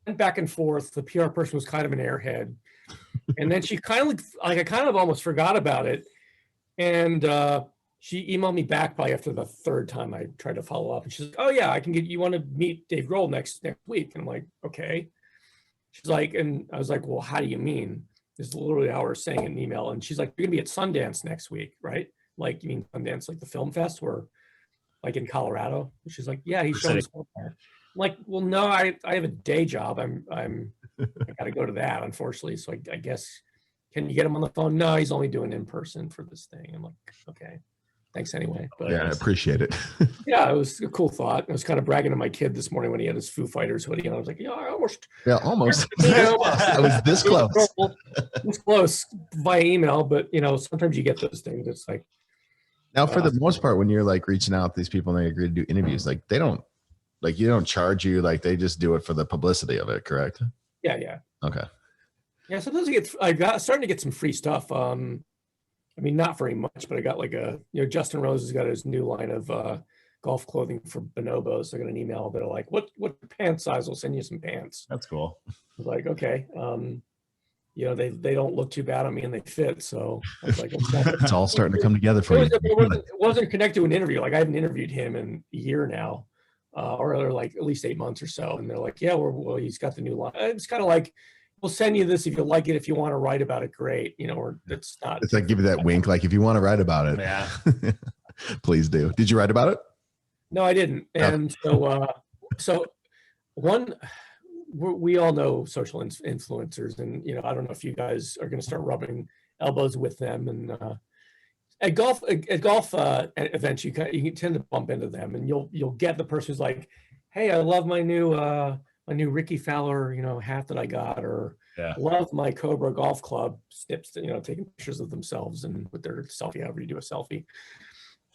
Went back and forth. The PR person was kind of an airhead. And then she kind of, I kind of almost forgot about it. And she emailed me back by after the third time I tried to follow up. And she's like, oh yeah, I can get, you want to meet Dave Grohl next week? And I'm like, okay. She's like, and I was like, well, how do you mean? This is literally how we're saying in an email. And she's like, you're gonna be at Sundance next week, right? Like, you mean Sundance, like the film fest where like in Colorado? And she's like, yeah, he's showing his film there. I'm like, well, no, I have a day job. I gotta go to that, unfortunately. So I guess, can you get him on the phone? No, he's only doing in person for this thing. I'm like, okay, thanks anyway. But yeah, I appreciate it. yeah, it was a cool thought. I was kind of bragging to my kid this morning when he had his Foo Fighters hoodie, and I was like, yeah, I almost. I was this close. This close via email, but sometimes you get those things. It's like. Now, for the most part, when you're like reaching out to these people and they agree to do interviews, like they don't, like you don't charge you, like they just do it for the publicity of it, correct? Yeah. Okay. Yeah, sometimes I got starting to get some free stuff. I mean, not very much, but I got like Justin Rose has got his new line of golf clothing for bonobos. So I got an email that are like, what pant size? We'll send you some pants. That's cool. I was like, okay. They don't look too bad on me and they fit. So I was like, it's all starting to come together for you. It wasn't connected to an interview. Like I haven't interviewed him in a year now, or like at least 8 months or so. And they're like, yeah, well, he's got the new line. It's kind of like, we'll send you this if you like it. If you want to write about it, great. Or it's not. It's like give you that wink. Like if you want to write about it, yeah, please do. Did you write about it? No, I didn't. And so we all know social influencers, and I don't know if you guys are going to start rubbing elbows with them. And at golf events, you tend to bump into them, and you'll get the person who's like, "Hey, I love my new Ricky Fowler, hat that I got," or "Love my Cobra golf club snips," taking pictures of themselves and with their selfie, however you do a selfie.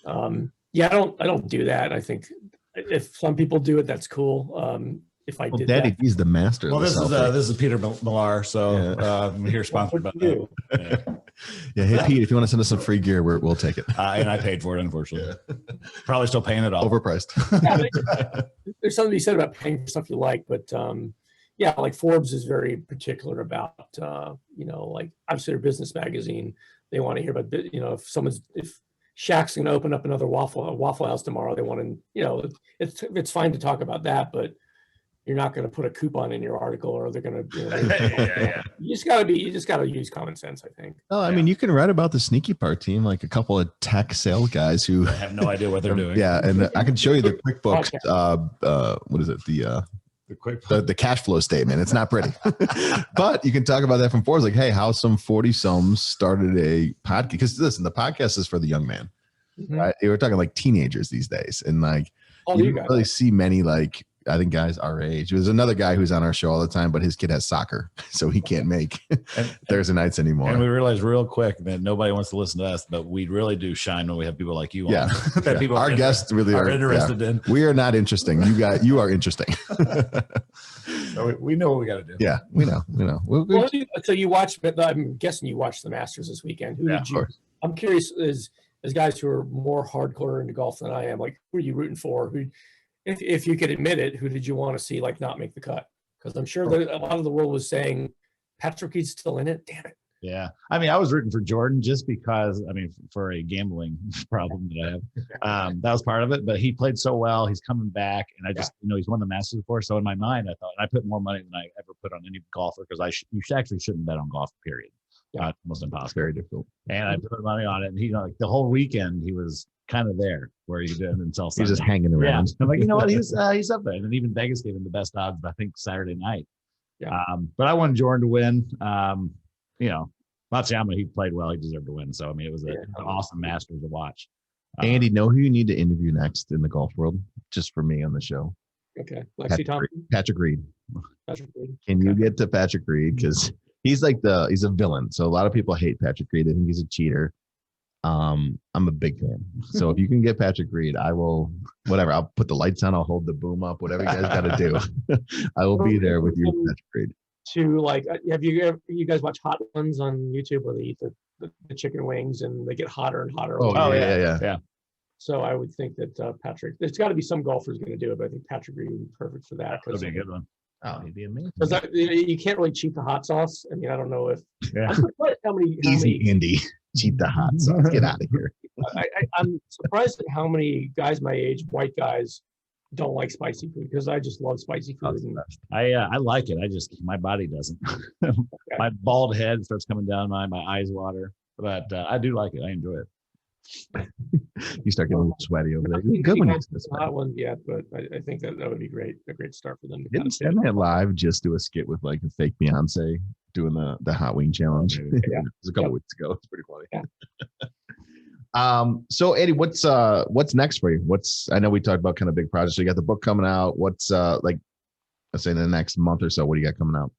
I don't do that. I think if some people do it, that's cool. If I did Daddy, that. he's the master. Well, this is Peter Millar, so I'm here sponsored by that. Yeah. Hey, Pete, if you want to send us some free gear, we'll take it. And I paid for it, unfortunately. Probably still paying it all. Overpriced. There's something to be said about paying for stuff you like, but like Forbes is very particular about, like obviously their business magazine, they want to hear about, if Shaq's going to open up another Waffle House tomorrow, they want to, it's fine to talk about that, but you're not going to put a coupon in your article, or they're going to, you just got to use common sense, I think. Oh, I mean, you can write about the Sneaky Part team, like a couple of tech sales guys who have no idea what they're doing. Yeah. And I can show you the QuickBooks, what is it? The cash flow statement. It's not pretty, but you can talk about that from Forbes. Like, hey, how some 40-somes started a podcast. Because listen, the podcast is for the young man, right? We're talking like teenagers these days. And like, you don't really see many, like, I think guys our age. There's another guy who's on our show all the time, but his kid has soccer, so he can't make Thursday nights anymore. And we realized real quick that nobody wants to listen to us, but we really do shine when we have people like you on. That people our guests really are interested in. We are not interesting. You are interesting. So we know what we got to do. Yeah, we know. So you watched, I'm guessing you watched the Masters this weekend. Who did you? I'm curious, as guys who are more hardcore into golf than I am, like, who are you rooting for? If you could admit it, who did you want to see like not make the cut? Because I'm sure that a lot of the world was saying Patrick Reed's still in it. Damn it. Yeah. I mean, I was rooting for Jordan just because, for a gambling problem that I have. That was part of it, but he played so well. He's coming back, and I just, he's won the Masters before. So in my mind, I thought, and I put more money than I ever put on any golfer because you actually shouldn't bet on golf, period. It's almost impossible. Very difficult. And I put money on it, and he, the whole weekend, he was kind of there where he did until Sunday. He's just hanging around. Yeah. I'm like, you know what? He's up there. And even Vegas gave him the best odds, I think, Saturday night. Yeah. But I wanted Jordan to win. Matsuyama, he played well. He deserved to win. So, it was an awesome Masters to watch. Andy, know who you need to interview next in the golf world? Just for me on the show. Okay. Lexi Thompson. Patrick Reed. Patrick Reed. Can you get to Patrick Reed? Because he's a villain. So a lot of people hate Patrick Reed. They think he's a cheater. I'm a big fan. So if you can get Patrick Reed, I will, whatever. I'll put the lights on. I'll hold the boom up, whatever you guys got to do. I will be there with you, Patrick Reed. To like, you guys watch Hot Ones on YouTube where they eat the chicken wings and they get hotter and hotter? Oh, yeah. So I would think that Patrick, there's got to be some golfers going to do it, but I think Patrick Reed would be perfect for that. That'd be a good one. Oh, he'd be amazing. Because you can't really cheat the hot sauce. I mean, I don't know if how many Andy, cheat the hot sauce. Get out of here. I'm surprised at how many guys my age, white guys, don't like spicy food, because I just love spicy food. I like it. My body doesn't. My bald head starts coming down. My eyes water, but I do like it. I enjoy it. You start getting a little sweaty over there. Good one. Not one yet, but I think that would be great. A great start for them. Didn't Stand That Live just do a skit with like a fake Beyonce doing the hot wing challenge? Yeah. It was a couple weeks ago. It's pretty funny. Yeah. So Eddie, what's next for you? I know we talked about kind of big projects. So you got the book coming out. What's like, let's say in the next month or so, what do you got coming out?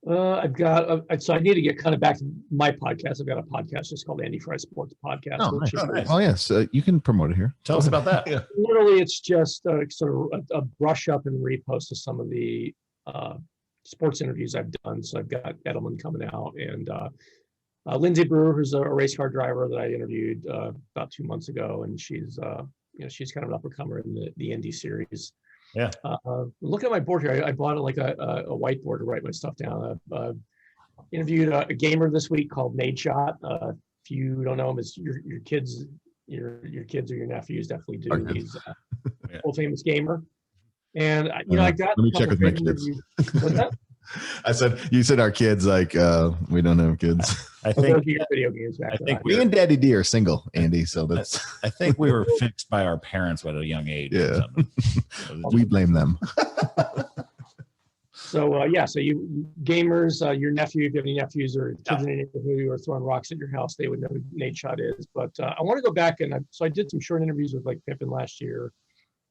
I've got, so I need to get kind of back to my podcast. I've got a podcast just called Andy Frye Sports Podcast. Oh, nice. Oh, yes. You can promote it here. Tell us about that. Yeah. Literally, it's just sort of a brush up and repost of some of the sports interviews I've done. So I've got Edelman coming out, and Lindsay Brewer, who's a race car driver that I interviewed about 2 months ago, and she's she's kind of an up-and-comer in the Indy series. Yeah. Looking at my board here, I bought like a whiteboard to write my stuff down. Interviewed a gamer this week called Nate Shot. If you don't know him, it's your kids, your kids or your nephews definitely do. He's a world famous gamer. And I got. Let me check with my kids. What's that? You said our kids, like we don't have kids. I think video games back. Me and Daddy D are single, Andy. So that's. I think we were fixed by our parents at a young age. Yeah, we blame them. So so you gamers, your nephew, if you have any nephews or kids in the neighborhood who are throwing rocks at your house, they would know who Nate Shot is. But I want to go back and I did some short interviews with like Pippen last year,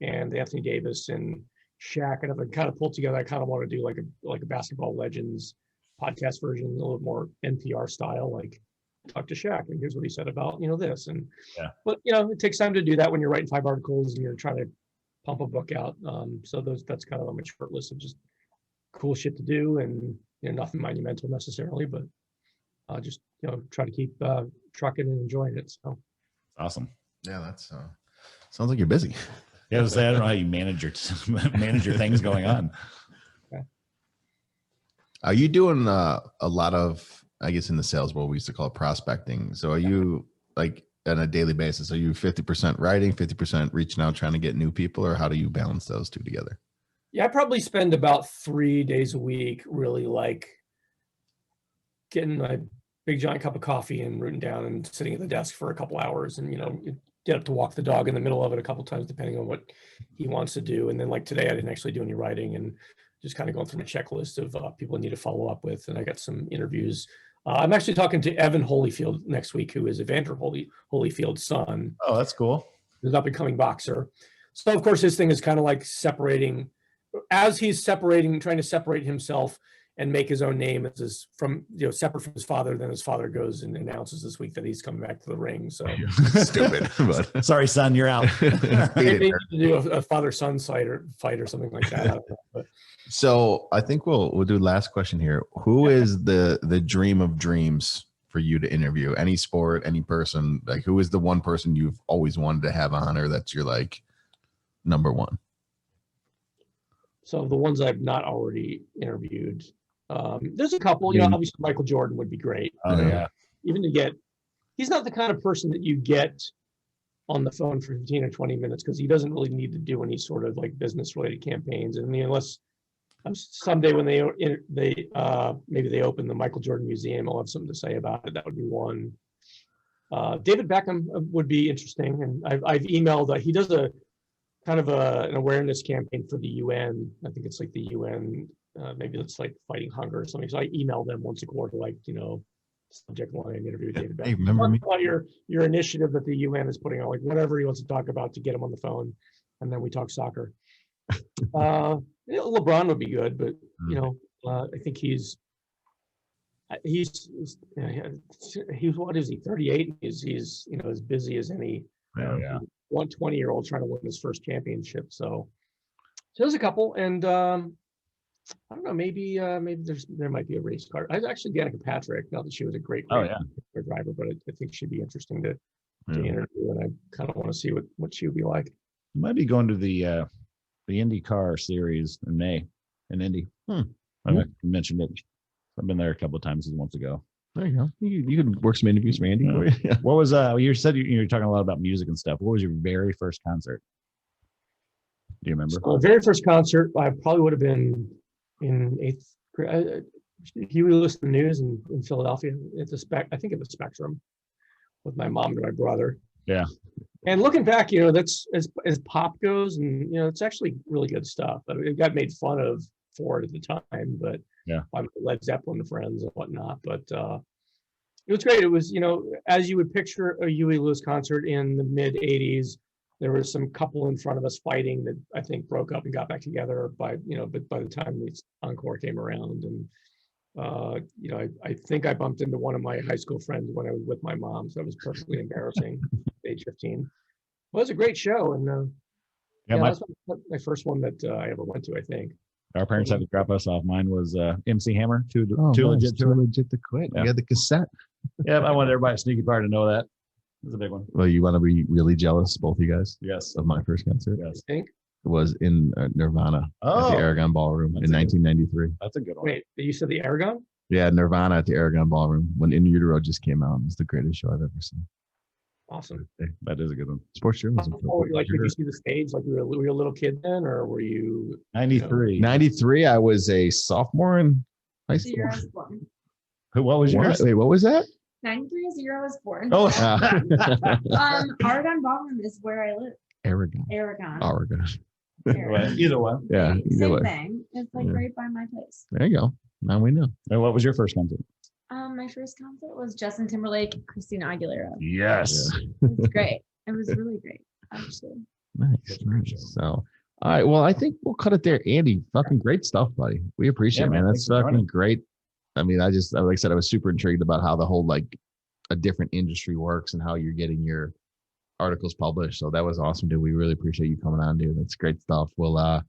and Anthony Davis and Shaq, and if I kind of pulled together, I kind of want to do like a Basketball Legends podcast version, a little more NPR style, like talk to Shaq and here's what he said about this, and but it takes time to do that when you're writing 5 articles and you're trying to pump a book out. So that's kind of on my short list of just cool shit to do, and nothing monumental necessarily, but just try to keep trucking and enjoying it. So awesome. Yeah, that's sounds like you're busy. Yeah, I don't know how you manage your things going on. Okay. Are you doing a lot of, I guess in the sales world we used to call it prospecting? So are you like on a daily basis? Are you 50% writing, 50% reaching out trying to get new people, or how do you balance those two together? Yeah, I probably spend about 3 days a week really like getting a big giant cup of coffee and rooting down and sitting at the desk for a couple hours, and get up to walk the dog in the middle of it a couple times, depending on what he wants to do. And then like today, I didn't actually do any writing, and just kind of going through my checklist of people I need to follow up with. And I got some interviews. I'm actually talking to Evan Holyfield next week, who is Evander Holyfield's son. Oh, that's cool. He's an up-and-coming boxer. So of course, his thing is kind of like trying to separate himself and make his own name as separate from his father. Then his father goes and announces this week that he's coming back to the ring. So Stupid. But. Sorry, son, you're out. Maybe need to do a father-son fight or something like that. I don't know, but. So I think we'll do last question here. Who is the dream of dreams for you to interview? Any sport, any person? Like, who is the one person you've always wanted to have on, or that's your like number one? So the ones I've not already interviewed, there's a couple. Obviously Michael Jordan would be great. Oh yeah. Even he's not the kind of person that you get on the phone for 15 or 20 minutes, because he doesn't really need to do any sort of like business related campaigns. And unless someday when they maybe they open the Michael Jordan Museum, I'll have something to say about it. That would be one. David Beckham would be interesting, and I've emailed. He does a kind of an awareness campaign for the UN. I think it's like the UN. Maybe it's like fighting hunger or something. So I email them once a quarter, like subject line interview with David Beckham. Hey, remember me? About your initiative that the UN is putting on, like whatever he wants to talk about, to get him on the phone, and then we talk soccer. LeBron would be good, but I think he's what is he, 38? He's as busy as any 120-year-old trying to win his first championship. So there's a couple, and I don't know, maybe there might be a race car. I actually Danica Patrick, not that she was a great driver, but I think she'd be interesting to interview, and I kind of want to see what she would be like. You might be going to the IndyCar series in May in Indy. I mentioned it. I've been there a couple of times months ago. There you go. You could work some interviews for Andy. Yeah. What was you said you were talking a lot about music and stuff. What was your very first concert? Do you remember? So, very first concert, I probably would have been in 8th grade. Huey Lewis and the News in Philadelphia at the Spectrum with my mom and my brother. Yeah. And looking back, that's as pop goes, and it's actually really good stuff. I mean, it got made fun of for it at the time, but by Led Zeppelin and friends and whatnot. But it was great. It was, as you would picture a Huey Lewis concert in the mid '80s. There was some couple in front of us fighting that I think broke up and got back together but by the time the encore came around, and I think I bumped into one of my high school friends when I was with my mom, so it was perfectly embarrassing. Age 15. Well, it was a great show, and that's my first one that I ever went to, I think. Our parents had to drop us off. Mine was MC Hammer, too legit to quit. Yeah. We had the cassette. Yeah, I wanted everybody at Sneaky Part to know that. It was a big one. Well, you want to be really jealous, both you guys? Yes. Of my first concert? Yes. I think it was in Nirvana at the Aragon Ballroom in 1993. That's a good one. Wait, you said the Aragon? Yeah, Nirvana at the Aragon Ballroom when In Utero just came out. It was the greatest show I've ever seen. Awesome. That is a good one. Sports journalism. Did you see the stage? Like, were you a little kid then, or were you 93? 93. I was a sophomore in high school. What was yours? Wait, what was that? 93 is the year I was born. Oh, Aragon Ballroom is where I live. Aragon. Either one. Yeah. Same thing. It's like right by my place. There you go. Now we know. And what was your first concert? My first concert was Justin Timberlake, Christina Aguilera. Yes. It was great. It was really great, actually. Nice. So, all right. Well, I think we'll cut it there. Andy, fucking great stuff, buddy. We appreciate it, man. That's fucking great. I mean, like I said, I was super intrigued about how the whole, a different industry works and how you're getting your articles published. So that was awesome, dude. We really appreciate you coming on, dude. That's great stuff. We'll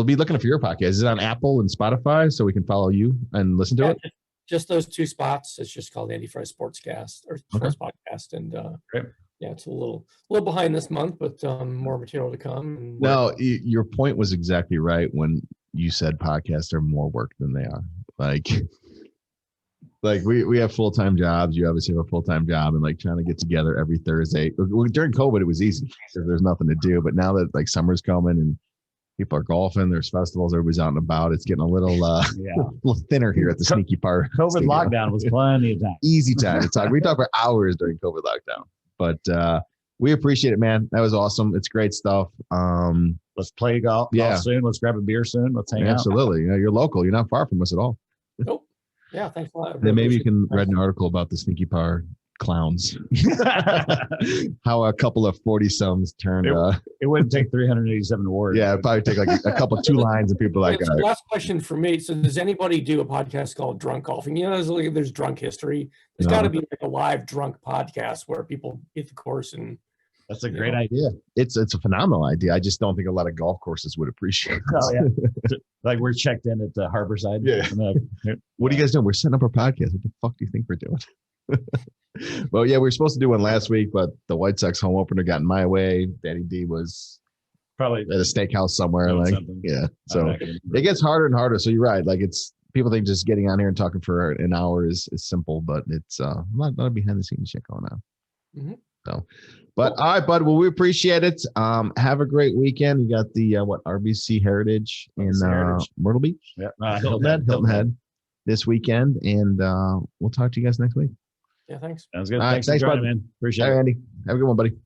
be looking for your podcast. Is it on Apple and Spotify so we can follow you and listen to it? Just those two spots. It's just called Andy Frye Sportscast or Sports Podcast, and it's a little behind this month, but more material to come. No, your point was exactly right when you said podcasts are more work than they are. Like we have full-time jobs. You obviously have a full-time job, and trying to get together every Thursday. During COVID, it was easy because there's nothing to do. But now that summer's coming and people are golfing, there's festivals, everybody's out and about. It's getting a little little thinner here at the Sneaky Part. COVID lockdown was plenty of time. Easy time to talk. We talked for hours during COVID lockdown, but we appreciate it, man. That was awesome. It's great stuff. Let's play golf soon. Let's grab a beer soon. Let's hang out. Absolutely. You're local. You're not far from us at all. Nope. Yeah, thanks a lot. Then maybe you can write an article about the Sneaky Par clowns. How a couple of 40-somes turned. It wouldn't take 387 words. Yeah, it'd probably take a couple, 2 lines, and people are like. Last question for me. So, does anybody do a podcast called Drunk Golfing? There's drunk history. There's got to be a live drunk podcast where people get the course and. That's a great idea. It's a phenomenal idea. I just don't think a lot of golf courses would appreciate it. Oh, yeah. Like we're checked in at the Harborside. Yeah. What are you guys doing? We're setting up our podcast. What the fuck do you think we're doing? Well, yeah, we were supposed to do one last week, but the White Sox home opener got in my way. Daddy D was probably at a steakhouse somewhere. So it gets harder and harder. So you're right. It's people think just getting on here and talking for an hour is simple, but it's a lot of behind the scenes shit going on. Mm-hmm. So, but all right, bud. Well, we appreciate it. Have a great weekend. You got the RBC Heritage in Myrtle Beach. Yeah, Hilton Head this weekend, and we'll talk to you guys next week. Yeah, thanks. Sounds good. All right, thanks, bud. man. Appreciate it. Andy. Have a good one, buddy.